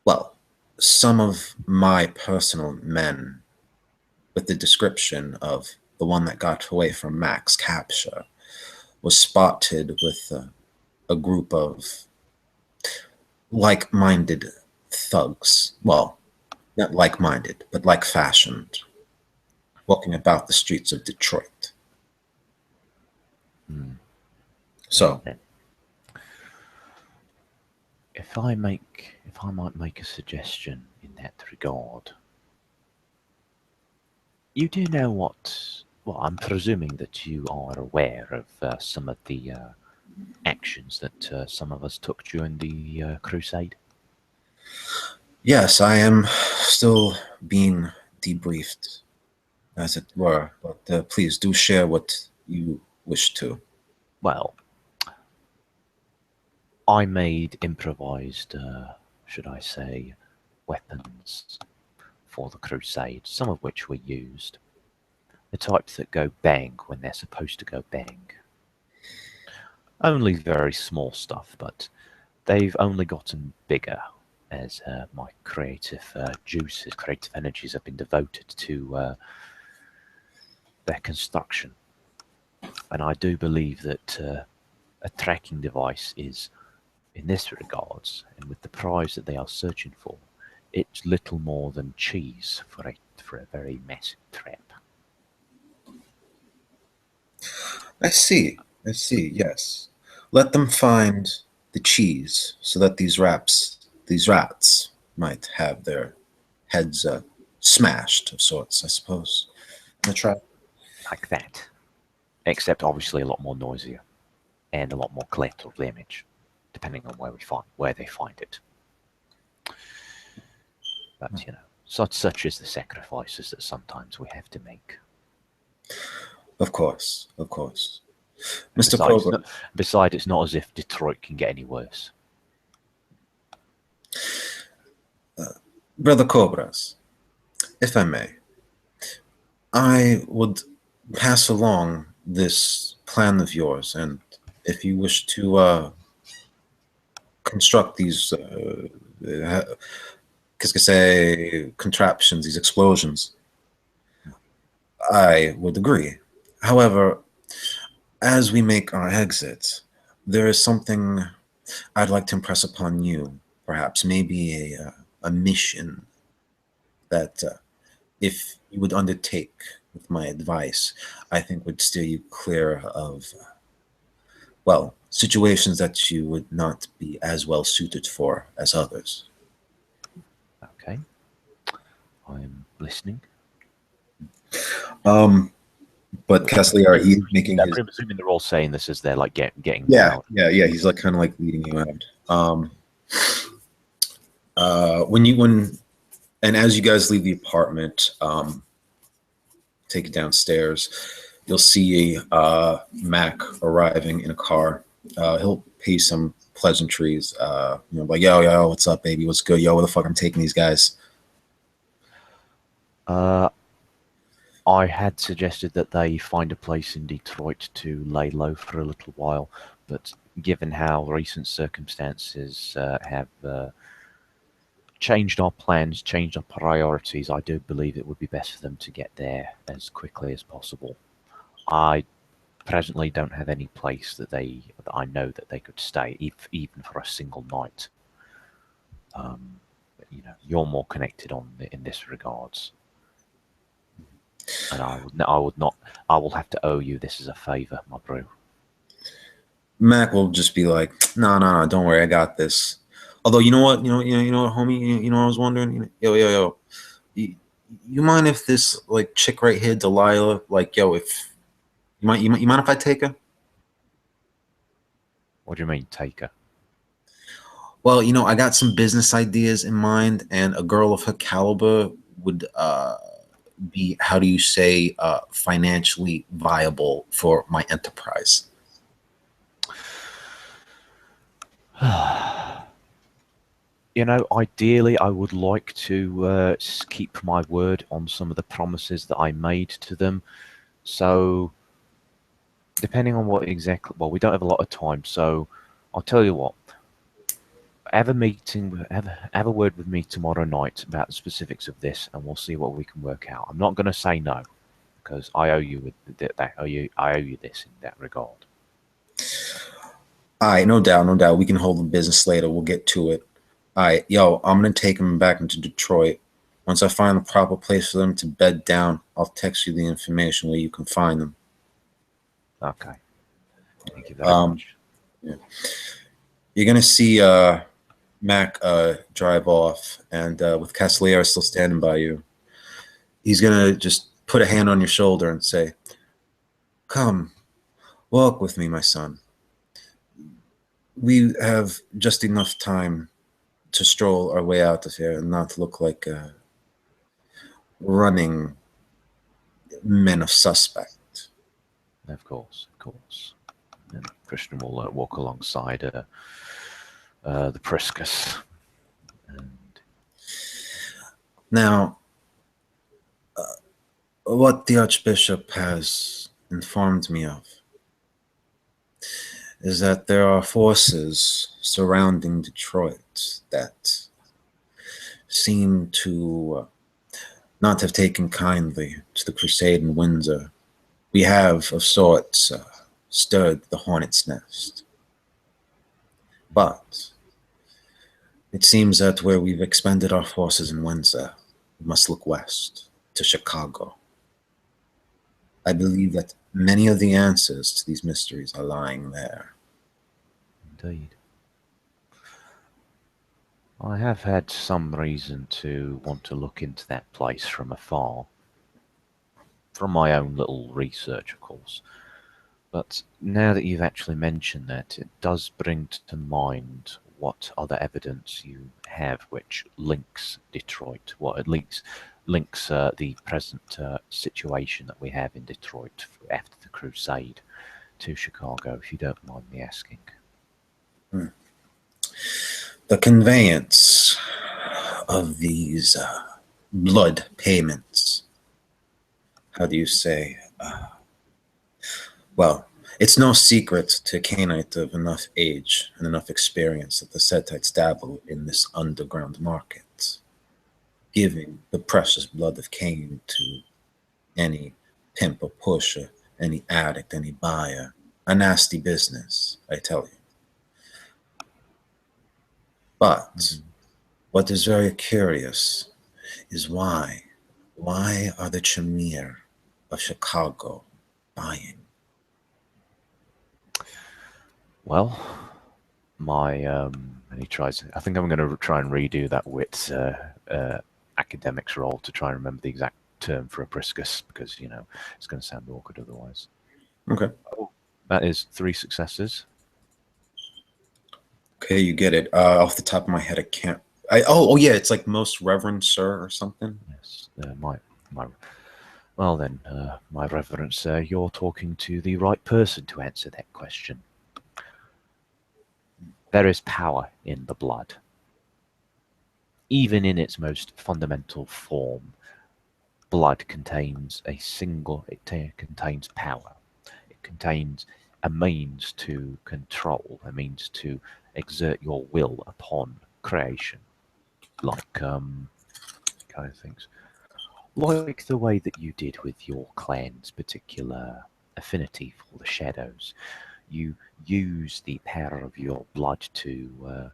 well, some of my personal men with the description of the one that got away from Max capture was spotted with a group of like-minded thugs. Well, not like-minded, but like-fashioned, walking about the streets of Detroit. So, if I might make a suggestion in that regard, you do know what? Well, I'm presuming that you are aware of some of the actions that some of us took during the crusade. yes, I am still being debriefed, as it were, but please do share what you wish to. Well, I made improvised, should I say, weapons for the crusade, some of which were used. The types that go bang when they're supposed to go bang. Only very small stuff, but they've only gotten bigger as my creative juices, creative energies have been devoted to their construction. And I do believe that a tracking device is, in this regards, and with the prize that they are searching for, it's little more than cheese for a very massive trap. I see. I see. Yes. Let them find the cheese so that these rats might have their heads smashed of sorts, I suppose. In the trap. Like that. Except obviously a lot more noisier and a lot more collateral damage, depending on where they find it. But you know, such is the sacrifices that sometimes we have to make. Of course, of course. Mr. Cobra. Besides, it's not as if Detroit can get any worse. Brother Cobras, if I may, I would pass along this plan of yours, and if you wish to construct these, qu'est-ce que c'est, contraptions, these explosions, I would agree. However, as we make our exit, there is something I'd like to impress upon you, perhaps maybe a mission that if you would undertake with my advice, I think would steer you clear of, well, situations that you would not be as well suited for as others. Okay. I'm listening. But Castellar, he's making his... I'm presuming they're all saying this as they're like getting Yeah, out. yeah. He's like kind of like leading you out. And as you guys leave the apartment, take it downstairs, you'll see Mac arriving in a car. He'll pay some pleasantries, like, yo, what's up, baby? What's good? Yo, where the fuck I'm taking these guys? I had suggested that they find a place in Detroit to lay low for a little while, but given how recent circumstances have changed our plans, changed our priorities, I do believe it would be best for them to get there as quickly as possible. I presently don't have any place that I know that they could stay, even for a single night. But, you're more connected in this regards. And I will have to owe you this as a favor, my bro. Mac will just be like, no, don't worry, I got this. Although, you know what, homie, I was wondering, yo, you mind if this like chick right here, Delilah, like, yo, if you mind if I take her? What do you mean, take her? Well, I got some business ideas in mind, and a girl of her caliber would be, how do you say, financially viable for my enterprise? You know, ideally, I would like to keep my word on some of the promises that I made to them. So, depending on what exactly, well, we don't have a lot of time, so I'll tell you what. Have a meeting, have a word with me tomorrow night about the specifics of this, and we'll see what we can work out. I'm not going to say no because I owe you that. I owe you this in that regard. All right, no doubt, no doubt. We can hold the business later. We'll get to it. All right, yo, I'm gonna take them back into Detroit. Once I find the proper place for them to bed down, I'll text you the information where you can find them. Okay. Thank you very much. Yeah. You're gonna see Mac drive off, and with Castelliera still standing by you, he's gonna just put a hand on your shoulder and say, "Come, walk with me, my son. We have just enough time to stroll our way out of here and not look like running men of suspect." Of course, of course. And Christian will walk alongside the Priscus. And Now, what the Archbishop has informed me of is that there are forces surrounding Detroit that seem to not have taken kindly to the crusade in Windsor. We have, of sorts, stirred the hornet's nest. But it seems that where we've expended our forces in Windsor, we must look west to Chicago. I believe that many of the answers to these mysteries are lying there. indeed. I have had some reason to want to look into that place from afar. From my own little research, of course. But now that you've actually mentioned that, it does bring to mind what other evidence you have which links Detroit, well, at least links the present situation that we have in Detroit after the Crusade to Chicago, if you don't mind me asking. The conveyance of these blood payments, how do you say? Well, it's no secret to a Canaanite of enough age and enough experience that the Setites dabble in this underground market, giving the precious blood of Cain to any pimp or pusher, any addict, any buyer. A nasty business, I tell you. But what is very curious is why are the Tremere of Chicago buying? Well, and he tries. I think I'm going to try and redo that Wit's academics role to try and remember the exact term for a Priscus because it's going to sound awkward otherwise. Okay. That is 3 successes. Okay, you get it. Off the top of my head, I can't. Oh yeah, it's like most reverend sir or something. Yes, well then, my reverence sir, you're talking to the right person to answer that question. There is power in the blood. Even in its most fundamental form, blood contains it contains power. It contains a means to control, a means to exert your will upon creation. Like, kind of things. Like the way that you did with your clan's particular affinity for the shadows. You use the power of your blood to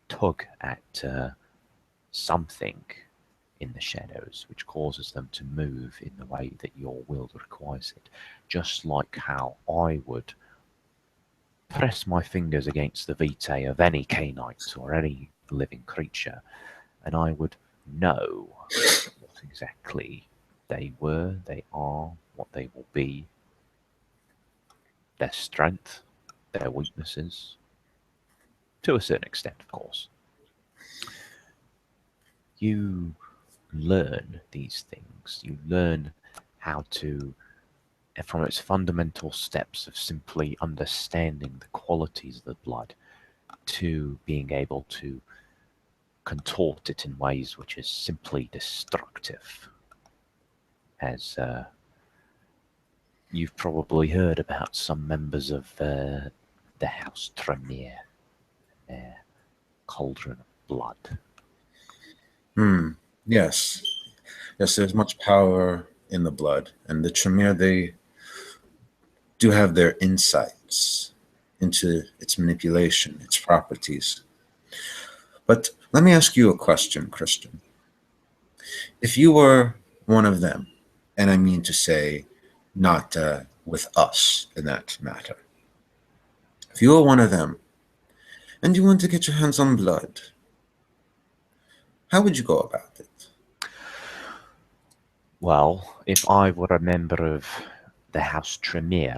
tug at something in the shadows, which causes them to move in the way that your will requires it. Just like how I would press my fingers against the vitae of any Canaanite or any living creature, and I would know what exactly they were, they are, what they will be, their strength, their weaknesses, to a certain extent, of course. You learn these things. You learn how to, from its fundamental steps of simply understanding the qualities of the blood to being able to contort it in ways which is simply destructive. As you've probably heard about some members of the House Tremere, their cauldron of blood. Yes. Yes, there's much power in the blood. And the Tremere, they do have their insights into its manipulation, its properties. But let me ask you a question, Christian. If you were one of them, and I mean to say, not with us in that matter, if you were one of them and you want to get your hands on blood, how would you go about it? Well, if I were a member of the House Tremere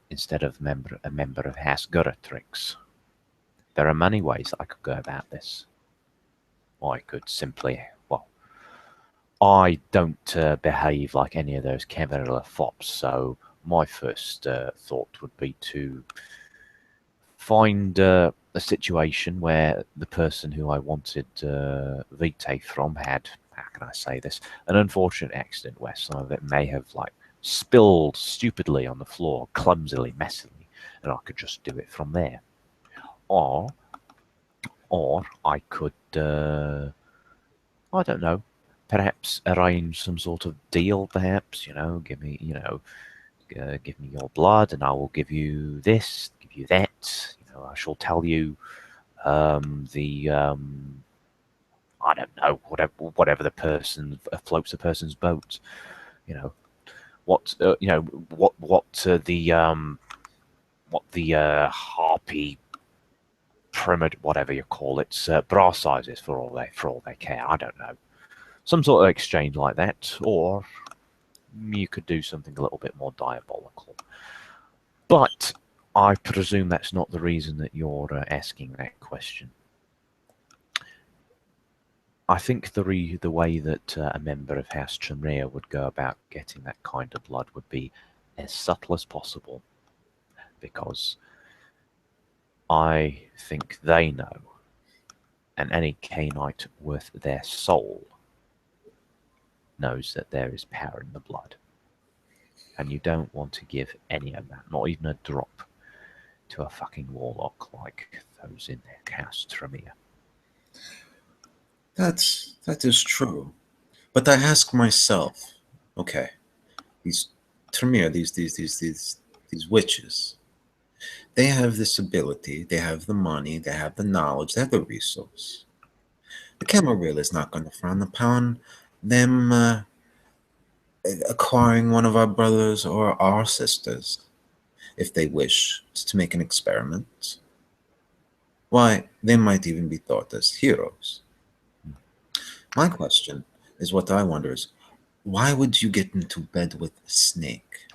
instead of a member of House Guratrix, there are many ways that I could go about this. I could simply, well, I don't behave like any of those Camarilla fops, so my first thought would be to find a situation where the person who I wanted vitae from had, how can I say this, an unfortunate accident where some of it may have like spilled stupidly on the floor, clumsily, messily, and I could just do it from there. Or I could, I don't know, perhaps arrange some sort of deal, perhaps, give me, give me your blood and I will give you this, give you that. I shall tell you I don't know, whatever the person floats the person's boat. What the harpy pyramid, whatever you call it, bra sizes for all they care. I don't know, some sort of exchange like that, or you could do something a little bit more diabolical. But I presume that's not the reason that you're asking that question. I think the way that a member of House Tremere would go about getting that kind of blood would be as subtle as possible, because I think they know, and any Cainite worth their soul knows that there is power in the blood, and you don't want to give any of that, not even a drop, to a fucking warlock like those in House Tremere. That is true. But I ask myself, okay, these Tremere, these witches, they have this ability, they have the money, they have the knowledge, they have the resource. The Camarilla is not going to frown upon them acquiring one of our brothers or our sisters if they wish to make an experiment. Why, they might even be thought as heroes. My question is, what I wonder is, why would you get into bed with a snake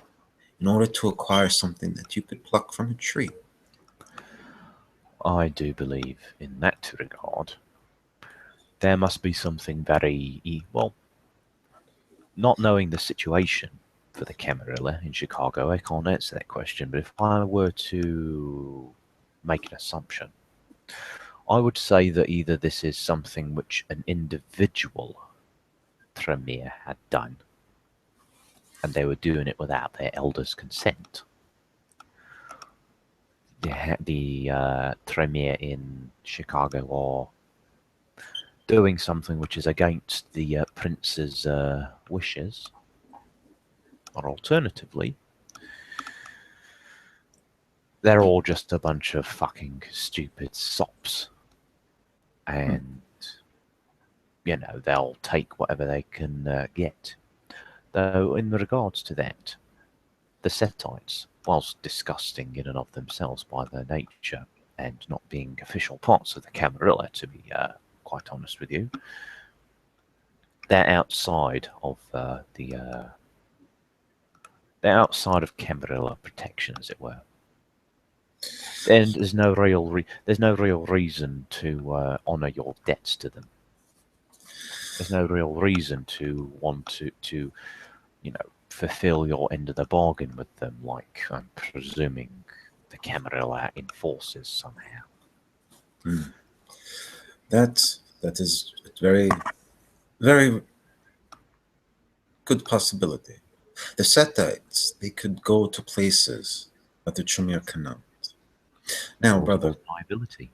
in order to acquire something that you could pluck from a tree? I do believe in that regard there must be something very, well, not knowing the situation for the Camarilla in Chicago, I can't answer that question, but if I were to make an assumption, I would say that either this is something which an individual Tremere had done, and they were doing it without their elders' consent. The Tremere in Chicago are doing something which is against the prince's wishes, or alternatively, they're all just a bunch of fucking stupid sops, and they'll take whatever they can get. Though in regards to that, the Setites, whilst disgusting in and of themselves by their nature and not being official parts of the Camarilla, to be quite honest with you, they're outside of they're outside of Camarilla protection, as it were. And there's no real reason to honour your debts to them. There's no real reason to want to fulfill your end of the bargain with them, like I'm presuming the Camarilla enforces somehow. That is a very, very good possibility. The Setites, they could go to places that the Tremere cannot. Now, brother. Plausible liability.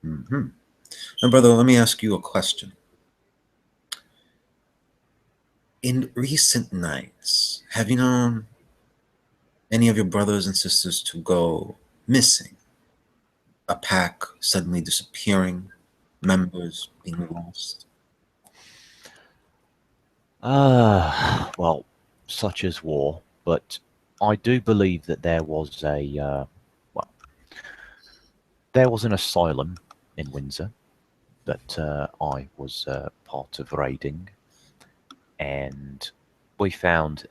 Now, brother, let me ask you a question. In recent nights, have you known any of your brothers and sisters to go missing? A pack suddenly disappearing, members being lost? Well, such as war, but I do believe that there was there was an asylum in Windsor that I was part of raiding, and we found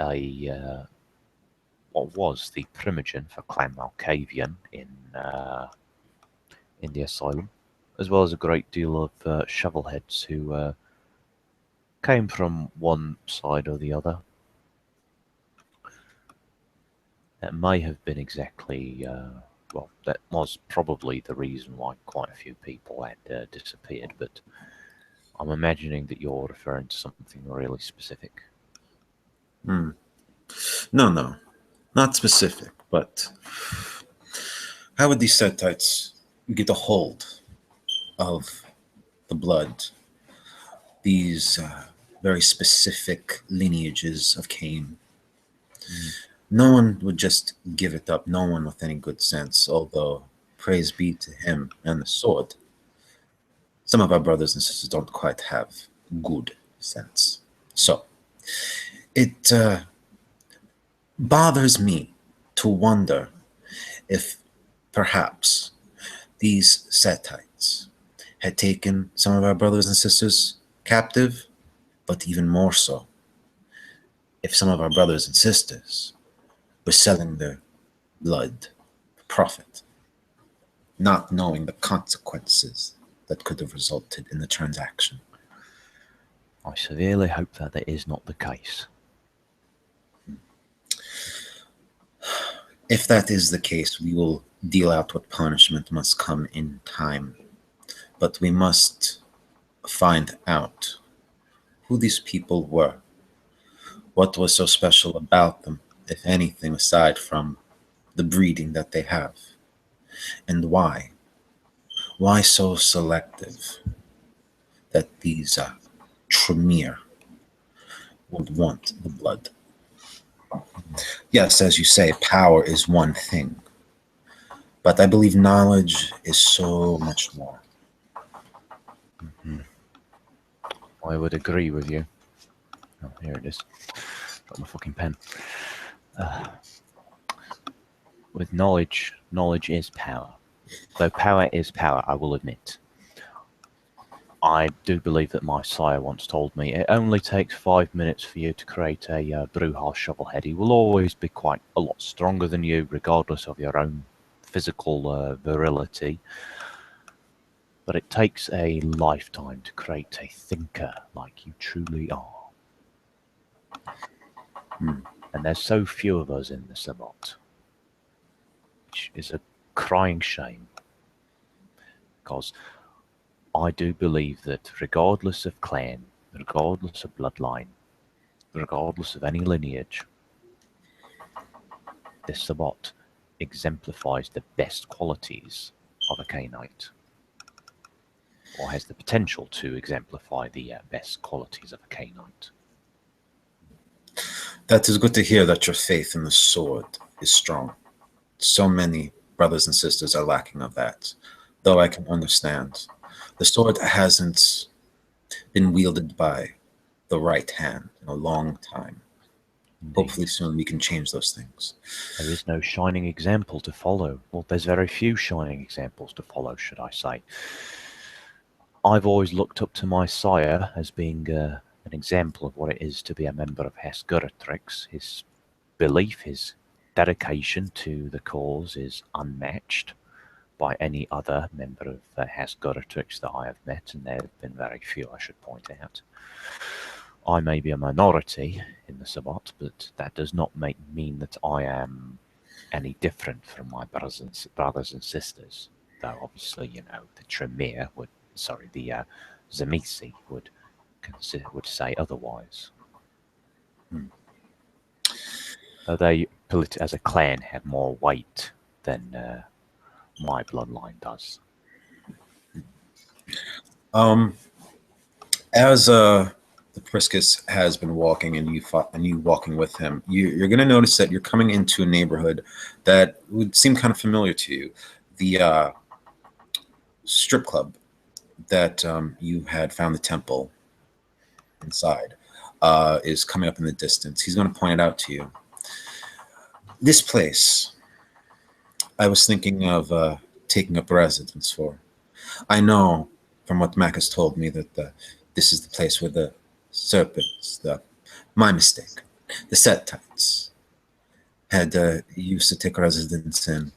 what was the primogen for Clan Malkavian in the asylum, as well as a great deal of shovelheads who came from one side or the other. That may have been exactly, that was probably the reason why quite a few people had disappeared, but I'm imagining that you're referring to something really specific. No, not specific, but how would these Setites get a hold of the blood, these very specific lineages of Cain? No one would just give it up, no one with any good sense, although praise be to him and the sword. Some of our brothers and sisters don't quite have good sense. So, it bothers me to wonder if perhaps these Setites had taken some of our brothers and sisters captive, but even more so, if some of our brothers and sisters were selling their blood for profit, not knowing the consequences that could have resulted in the transaction. I severely hope that that is not the case. If that is the case, we will deal out what punishment must come in time. But we must find out who these people were. What was so special about them, if anything, aside from the breeding that they have? And why? Why so selective that these Tremere would want the blood? Yes, as you say, power is one thing, but I believe knowledge is so much more. I would agree with you. Oh, here it is. Got my fucking pen. With knowledge is power. Though power is power, I will admit. I do believe that my sire once told me it only takes 5 minutes for you to create a Brujah shovelhead. He will always be quite a lot stronger than you, regardless of your own physical virility. But it takes a lifetime to create a thinker like you truly are. And there's so few of us in the Sabbat, which is a crying shame. Because I do believe that regardless of clan, regardless of bloodline, regardless of any lineage, this Sabbat exemplifies the best qualities of a Cainite, or has the potential to exemplify the best qualities of a Cainite. That is good to hear that your faith in the sword is strong. So many brothers and sisters are lacking of that, though I can understand. The sword hasn't been wielded by the right hand in a long time. Indeed. Hopefully soon we can change those things. There is no shining example to follow. Well, there's very few shining examples to follow, should I say. I've always looked up to my sire as being an example of what it is to be a member of Hesguratrix. His belief, his dedication to the cause is unmatched. by any other member of Hasguratrix that I have met, and there have been very few, I should point out. I may be a minority in the Sabbat, but that does not mean that I am any different from my brothers and sisters. Though obviously, the Tremere the Zemisi would say otherwise. They, as a clan, have more weight than my bloodline does. As the Priscus has been walking and you walking with him, you're going to notice that you're coming into a neighborhood that would seem kind of familiar to you. The strip club that you had found the temple inside is coming up in the distance. He's going to point it out to you. This place, I was thinking of taking up residence for. I know from what Mac has told me that this is the place where the serpents, my mistake, the Setites, had used to take residence in.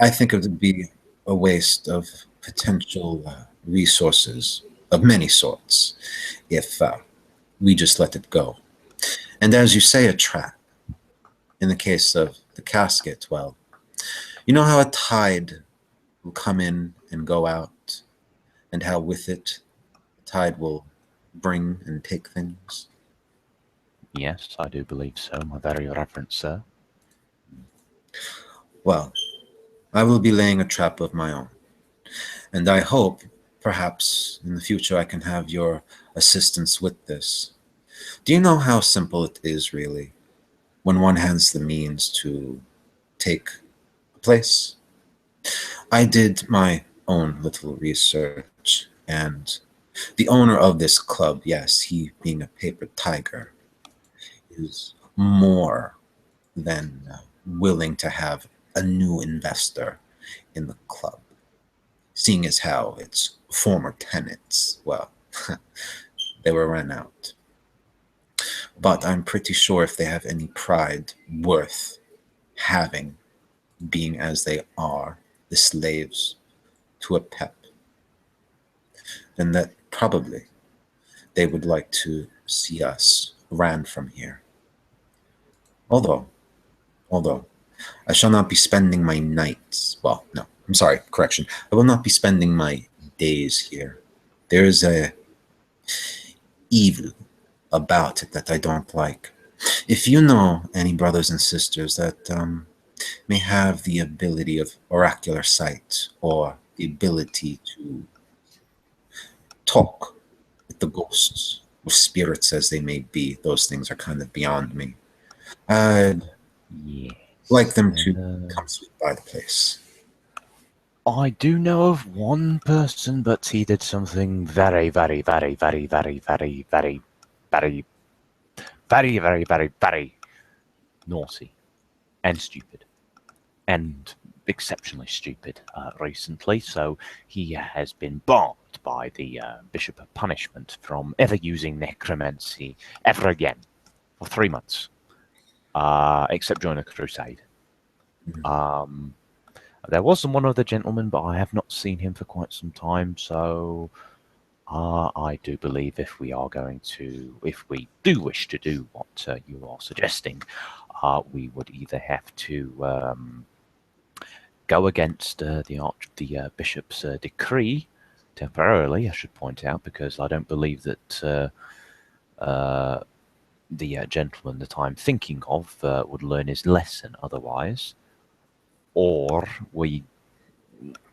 I think it would be a waste of potential resources of many sorts if we just let it go. And as you say, a trap. In the case of the casket, well, you know how a tide will come in and go out, and how with it, the tide will bring and take things? Yes, I do believe so, my very reverend sir. Well, I will be laying a trap of my own, and I hope perhaps in the future I can have your assistance with this. Do you know how simple it is, really, when one has the means to take a place? I did my own little research, and the owner of this club, yes, he being a paper tiger, is more than willing to have a new investor in the club, seeing as how its former tenants, well, they were run out. But I'm pretty sure if they have any pride worth having, being as they are the slaves to a pep, then that probably they would like to see us ran from here. Although, I shall not be spending my nights, well, no, I'm sorry, correction. I will not be spending my days here. There is a evil about it that I don't like. If you know any brothers and sisters that may have the ability of oracular sight or the ability to talk with the ghosts or spirits as they may be, those things are kind of beyond me. I'd like them to come sweep by the place. I do know of one person, but he did something very, very, very, very, very, very, very, very, very, very, very, very naughty and stupid and exceptionally stupid recently. So he has been barred by the Bishop of Punishment from ever using necromancy ever again for 3 months, except during a crusade. There was one other gentleman, but I have not seen him for quite some time. So I do believe if we do wish to do what you are suggesting, we would either have to go against the bishop's decree temporarily, I should point out, because I don't believe that the gentleman that I'm thinking of would learn his lesson otherwise, or we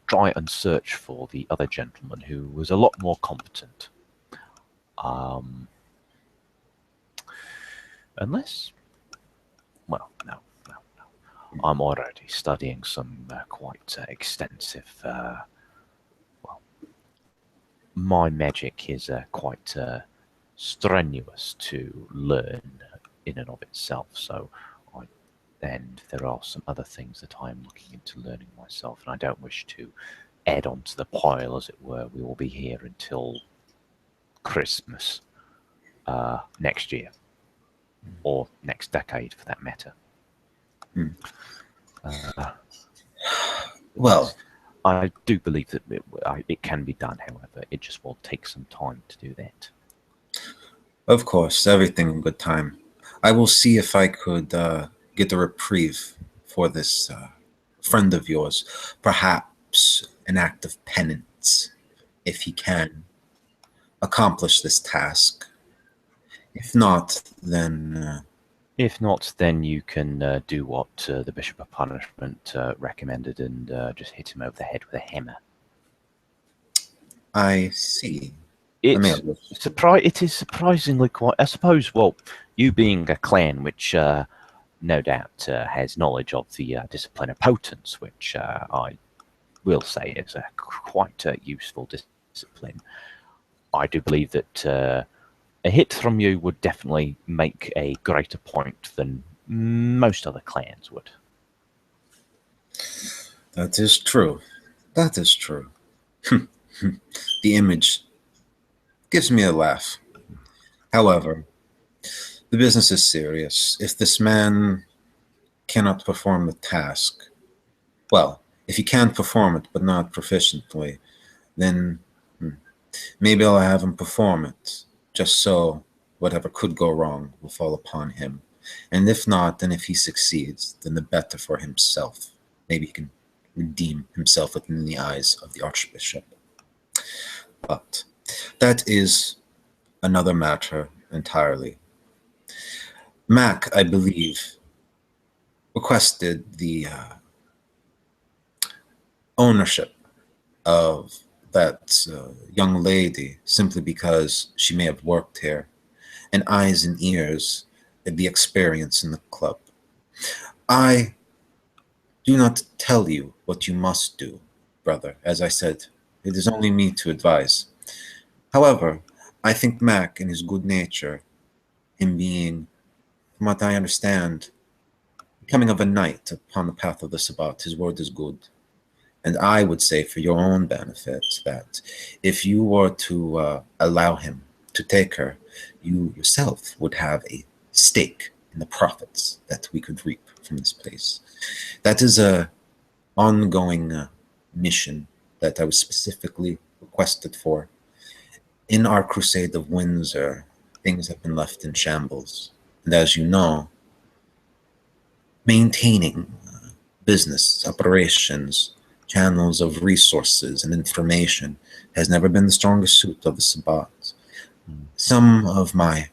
try and search for the other gentleman who was a lot more competent. Unless, well, no. I'm already studying some quite extensive, my magic is quite strenuous to learn in and of itself, so and there are some other things that I'm looking into learning myself, and I don't wish to add on to the pile, as it were. We will be here until Christmas next year, or next decade for that matter. Well, I do believe that it can be done, however, it just will take some time to do that. of course, everything in good time. I will see if I could get a reprieve for this friend of yours. Perhaps an act of penance, if he can accomplish this task. If not, then If not, then you can do what the Bishop of Punishment recommended and just hit him over the head with a hammer. I see. Let me have this. It is surprisingly quite. I suppose. Well, you being a clan, which no doubt has knowledge of the discipline of potence, which I will say is a quite useful discipline. I do believe that a hit from you would definitely make a greater point than most other clans would. That is true. That is true. The image gives me a laugh. However, the business is serious. If this man cannot perform the task, well, if he can perform it but not proficiently, then maybe I'll have him perform it, just so whatever could go wrong will fall upon him. And if not, then if he succeeds, then the better for himself. Maybe he can redeem himself within the eyes of the Archbishop. But that is another matter entirely. Mac, I believe, requested the ownership of that young lady simply because she may have worked here, and eyes and ears and the experience in the club. I do not tell you what you must do, brother. As I said, it is only me to advise. However, I think Mac, in his good nature, him being, from what I understand, becoming of a knight upon the path of the Sabbat, his word is good. And I would say, for your own benefit, that if you were to allow him to take her, you yourself would have a stake in the profits that we could reap from this place. That is a ongoing mission that I was specifically requested for. In our crusade of Windsor, things have been left in shambles. And as you know, maintaining business operations, channels of resources and information has never been the strongest suit of the Sabbat. Some of my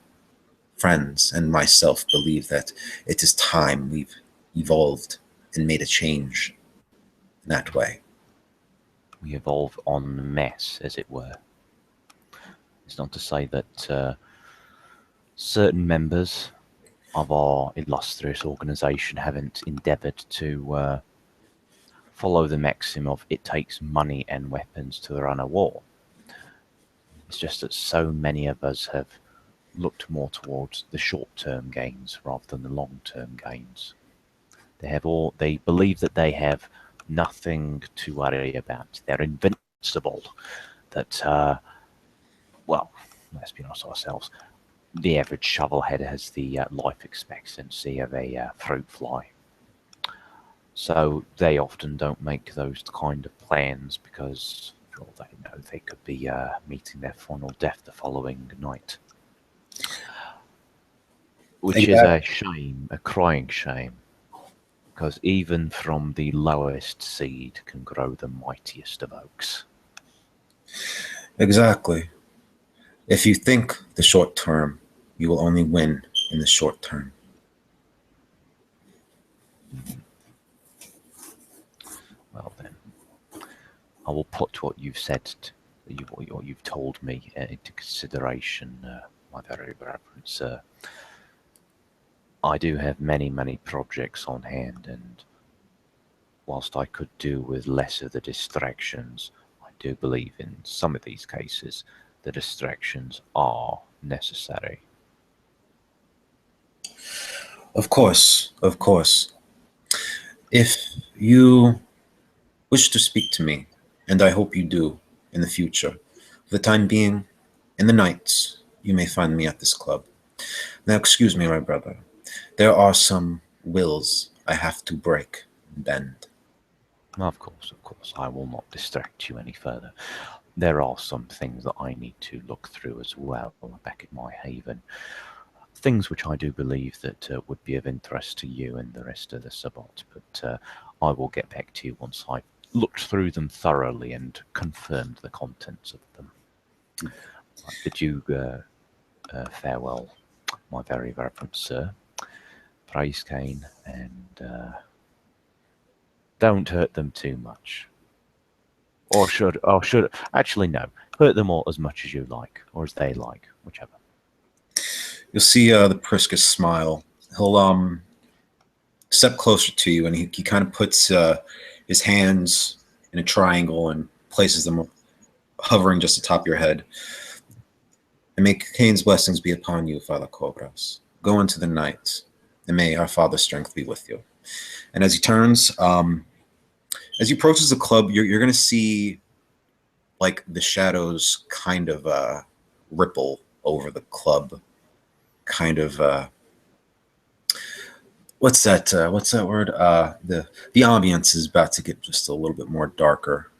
friends and myself believe that it is time we've evolved and made a change in that way. We evolve en masse, as it were. It's not to say that certain members of our illustrious organization haven't endeavored to follow the maxim of it takes money and weapons to run a war. It's just that so many of us have looked more towards the short-term gains rather than the long-term gains. They believe that they have nothing to worry about. They're invincible. That, well, let's be honest ourselves, the average shovelhead has the life expectancy of a fruit fly. So they often don't make those kind of plans because, for all they know, they could be meeting their final death the following night. Which is a shame, a crying shame, because even from the lowest seed can grow the mightiest of oaks. Exactly. If you think the short term, you will only win in the short term. Well then, I will put what you've said, what you've told me into consideration, my very reverend sir. I do have many, many projects on hand, and whilst I could do with less of the distractions, I do believe in some of these cases the distractions are necessary. Of course, of course. If you wish to speak to me, and I hope you do in the future, for the time being, in the nights, you may find me at this club. Now, excuse me, my brother. There are some wills I have to break and bend. Of course, I will not distract you any further. There are some things that I need to look through as well back at my haven. Things which I do believe that would be of interest to you and the rest of the Sabbat, but I will get back to you once I've looked through them thoroughly and confirmed the contents of them. I bid you farewell, my very reverend sir. Praise Cain, and don't hurt them too much. Actually, no. Hurt them all as much as you like, or as they like, whichever. You'll see the Priscus smile. He'll step closer to you, and he kind of puts his hands in a triangle and places them hovering just atop your head. And may Cain's blessings be upon you, Father Cobras. Go into the night, and may our Father's strength be with you. And as he turns, as he approaches the club, you're going to see like the shadows kind of ripple over the club. Kind of what's that word? The ambience is about to get just a little bit more darker.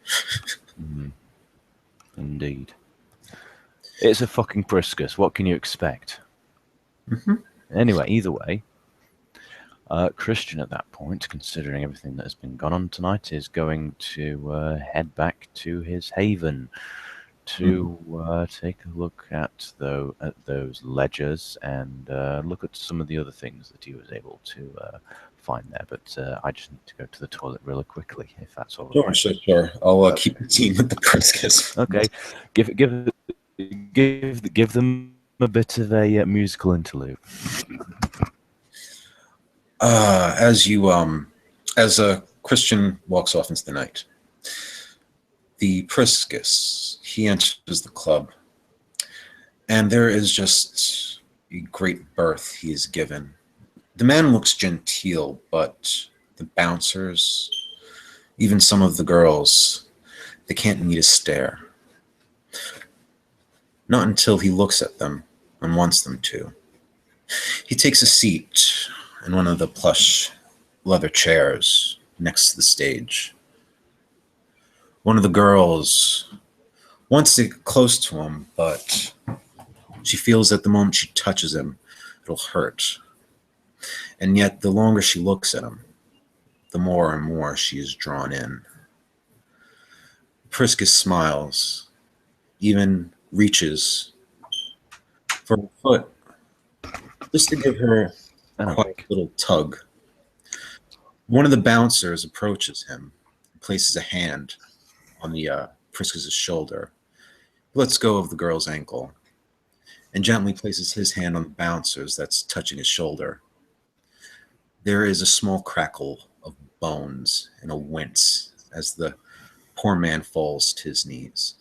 Indeed. It's a fucking Priscus. What can you expect? Anyway, either way, Christian at that point, considering everything that has been gone on tonight, is going to head back to his haven to take a look at those ledgers and look at some of the other things that he was able to find there. But I just need to go to the toilet really quickly, if that's all right. Sure. I'll keep the team with the Priscus. Okay, give them a bit of a musical interlude. As a Christian walks off into the night, the Priscus, he enters the club, and there is just a great berth he is given. The man looks genteel, but the bouncers, even some of the girls, they can't meet a stare. Not until he looks at them and wants them to. He takes a seat in one of the plush leather chairs next to the stage. One of the girls wants to get close to him, but she feels that the moment she touches him, it'll hurt. And yet, the longer she looks at him, the more and more she is drawn in. Priscus smiles, even reaches for her foot, just to give her a quiet little tug. One of the bouncers approaches him, places a hand on the Priscus's shoulder. He lets go of the girl's ankle and gently places his hand on the bouncer's that's touching his shoulder. There is a small crackle of bones and a wince as the poor man falls to his knees.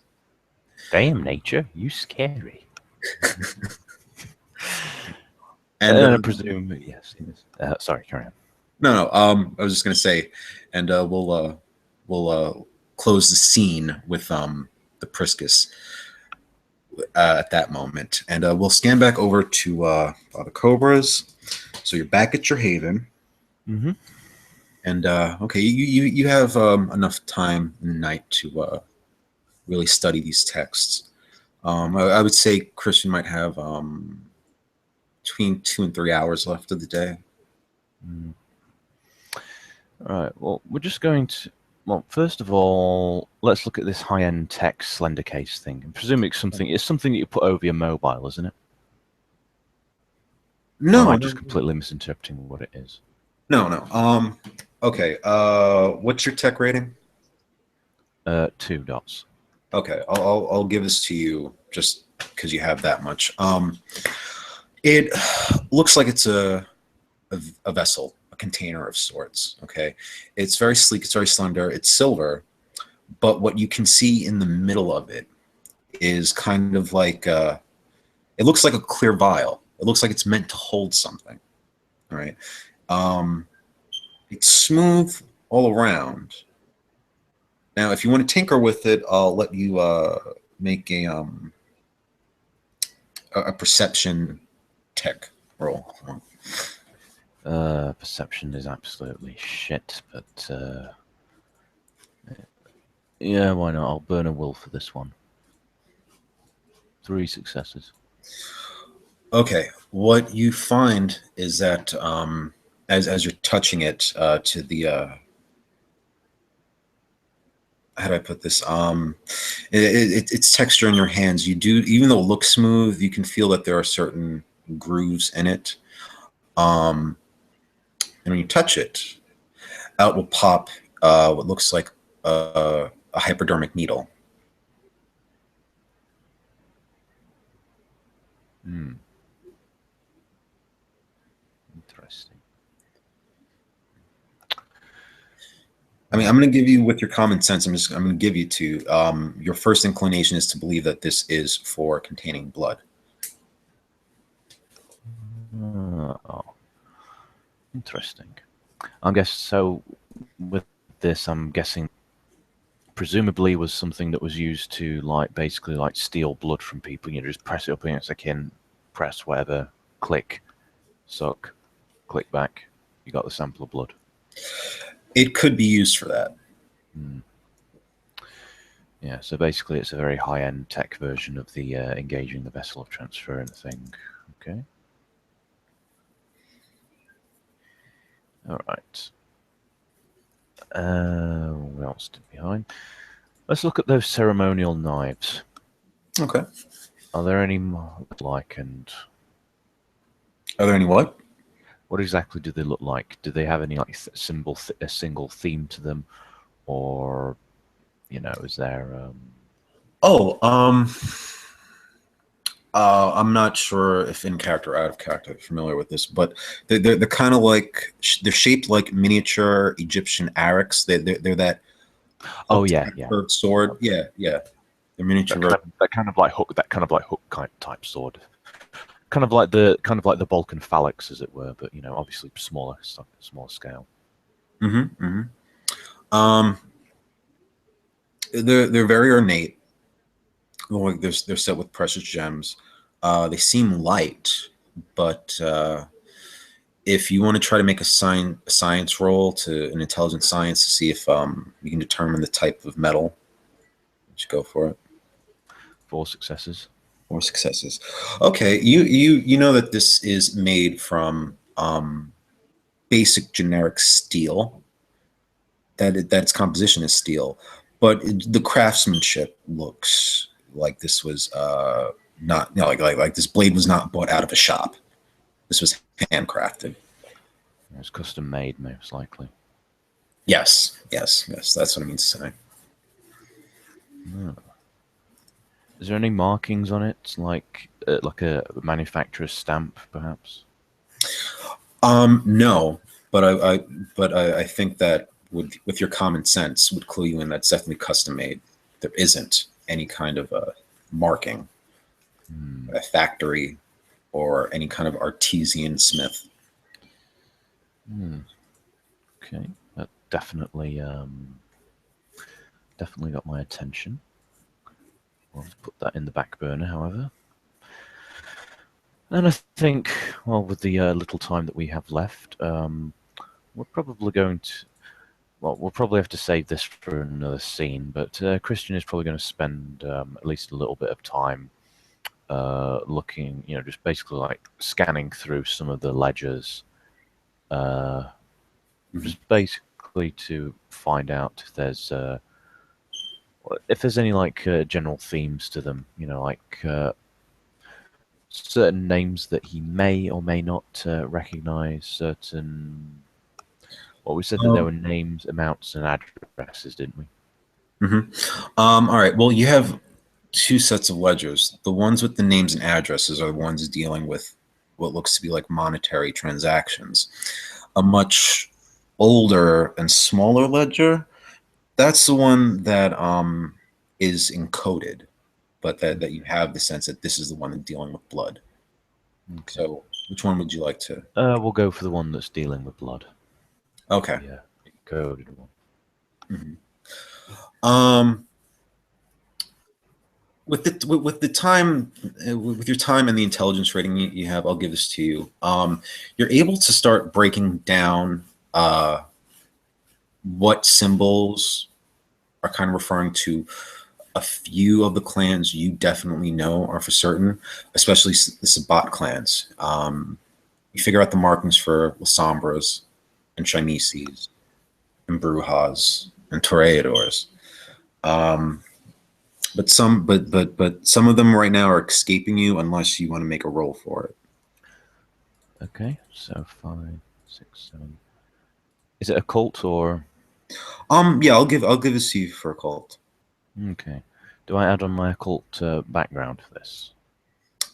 Damn, nature, you scary. And I presume, yes. Sorry, carry on. No. I was just gonna say, and we'll close the scene with the Priscus at that moment, and we'll scan back over to the Cobras. So you're back at your haven, and okay, you have enough time in the night to really study these texts. I would say Christian might have between 2 and 3 hours left of the day. All right. Well, we're just going to. Well, first of all, let's look at this high-end tech slender case thing. I presume it's something that you put over your mobile, isn't it? No, or am I just completely misinterpreting what it is? No. Okay. What's your tech rating? 2 dots. Okay. I'll give this to you just because you have that much. It looks like it's a vessel, a container of sorts. Okay. It's very sleek. It's very slender. It's silver, but what you can see in the middle of it is kind of like it looks like a clear vial. It looks like it's meant to hold something. All right. It's smooth all around. Now, if you want to tinker with it, I'll let you make a perception tech roll. Perception is absolutely shit, but Yeah, why not? I'll burn a will for this one. 3 successes. Okay, what you find is that as you're touching it to the how do I put this? Its texture in your hands. You do, even though it looks smooth, you can feel that there are certain grooves in it. And when you touch it, out will pop what looks like a hypodermic needle. Hmm. Interesting. I mean, I'm going to give you with your common sense. I'm going to give you to your first inclination is to believe that this is for containing blood. Oh, interesting. I guess so. With this, I'm guessing presumably was something that was used to like basically like steal blood from people. You know, just press it up against the kin, press whatever, click, suck, click back. You got the sample of blood. It could be used for that. Hmm. Yeah, so basically it's a very high-end tech version of the engaging the vessel of transfer and thing. Okay. All right. What else did behind? Let's look at those ceremonial knives. Okay. Are there any like, and Are there any what? what exactly do they look like? Do they have any like a single theme to them, or you know, is there? Oh, I'm not sure if in character or out of character I'm familiar with this, but they're kind of like they're shaped like miniature Egyptian ariks. They're that Oh up yeah, yeah. curved sword. Yeah, yeah. They're miniature version. That kind of like hook kind type sword. Kind of like the Balkan phalanx, as it were, but you know, obviously smaller scale. Mm-hmm, mm-hmm. They're very ornate. Like they're set with precious gems. They seem light, but if you want to try to make a science roll to an intelligence science to see if you can determine the type of metal, just go for it. 4 successes. More successes. Okay, you know that this is made from basic generic steel. That its composition is steel, but the craftsmanship looks like this was not, you know, like this blade was not bought out of a shop. This was handcrafted. It's custom made, most likely. Yes, yes, yes. That's what I mean to say. Oh. Is there any markings on it, like a manufacturer's stamp, perhaps? No, but I think that with your common sense would clue you in that's definitely custom made. There isn't any kind of a marking, a factory, or any kind of artesian smith. Okay, that definitely definitely got my attention. I'll have to put that in the back burner, however. And I think, well, with the little time that we have left, we're probably going to. Well, we'll probably have to save this for another scene, but Christian is probably going to spend at least a little bit of time looking, you know, just basically like scanning through some of the ledgers, just basically to find out if there's any like general themes to them, you know, like certain names that he may or may not recognize, certain. Well, we said that there were names, amounts, and addresses, didn't we? All right. Well, you have two sets of ledgers. The ones with the names and addresses are the ones dealing with what looks to be like monetary transactions. A much older and smaller ledger, that's the one that is encoded, but that you have the sense that this is the one that's dealing with blood. Okay. So, which one would you like to? We'll go for the one that's dealing with blood. Okay. Yeah, encoded one. With the time, with your time and the intelligence rating you have, I'll give this to you. You're able to start breaking down what symbols are kind of referring to a few of the clans you definitely know are for certain, especially the Sabbat clans. You figure out the markings for Lasombras and Chimeses and Brujas and Toreadors. But some of them right now are escaping you unless you want to make a roll for it. Okay, so 5, 6, 7. Is it a cult or? Yeah, I'll give this to you for a cult. Okay. Do I add on my occult background for this?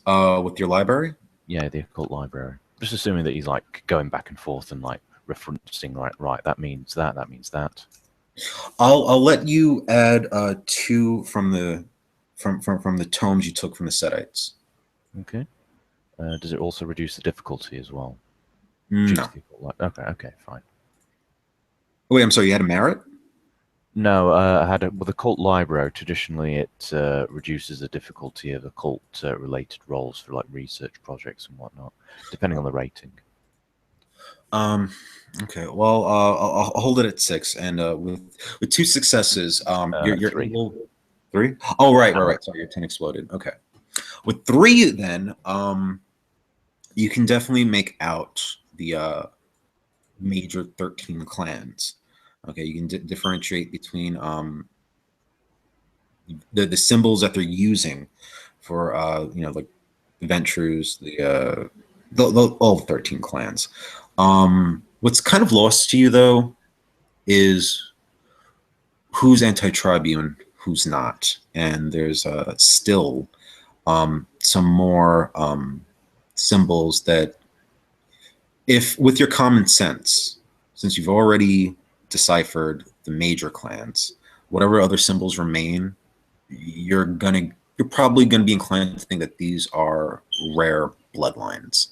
With your library? Yeah, the occult library. Just assuming that he's like going back and forth and like referencing, right, that means that, that means that. I'll let you add 2 from the tomes you took from the Setites. Okay. Does it also reduce the difficulty as well? No. Okay, fine. Wait, I'm sorry. You had a merit? No, I had with a cult library. Traditionally, it reduces the difficulty of occult related roles for like research projects and whatnot, depending on the rating. Okay. Well, I'll hold it at 6, and with 2 successes, you're 3. able. 3? Oh, right. Sorry, your 10 exploded. Okay. With 3, then, you can definitely make out the major 13 clans. Okay, you can differentiate between the symbols that they're using for like the Ventrus, the all 13 clans. What's kind of lost to you though is who's anti-tribune, who's not, and there's still some more symbols that, if with your common sense, since you've already deciphered the major clans, whatever other symbols remain, you're probably gonna be inclined to think that these are rare bloodlines.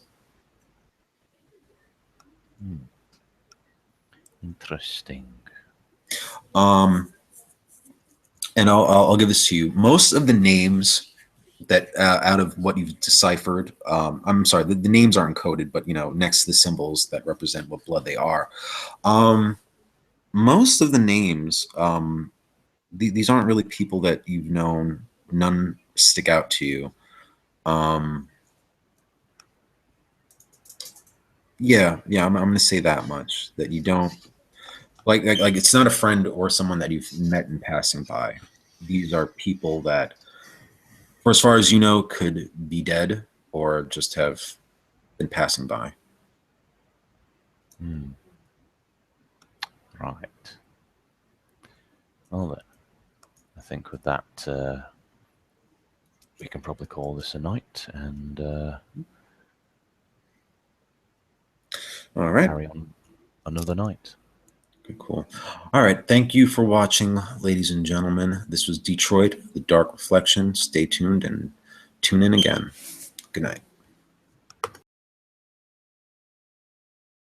Interesting. And I'll give this to you. Most of the names that out of what you've deciphered, I'm sorry, the names aren't encoded, but next to the symbols that represent what blood they are, most of the names, these aren't really people that you've known. None stick out to you. Yeah, I'm gonna say that much, that you don't like it's not a friend or someone that you've met in passing by. These are people that, for as far as you know, could be dead or just have been passing by. Right. Well then, I think with that, we can probably call this a night and All right. carry on another night. Okay, cool. All right. Thank you for watching, ladies and gentlemen. This was Detroit, The Dark Reflection. Stay tuned and tune in again. Good night.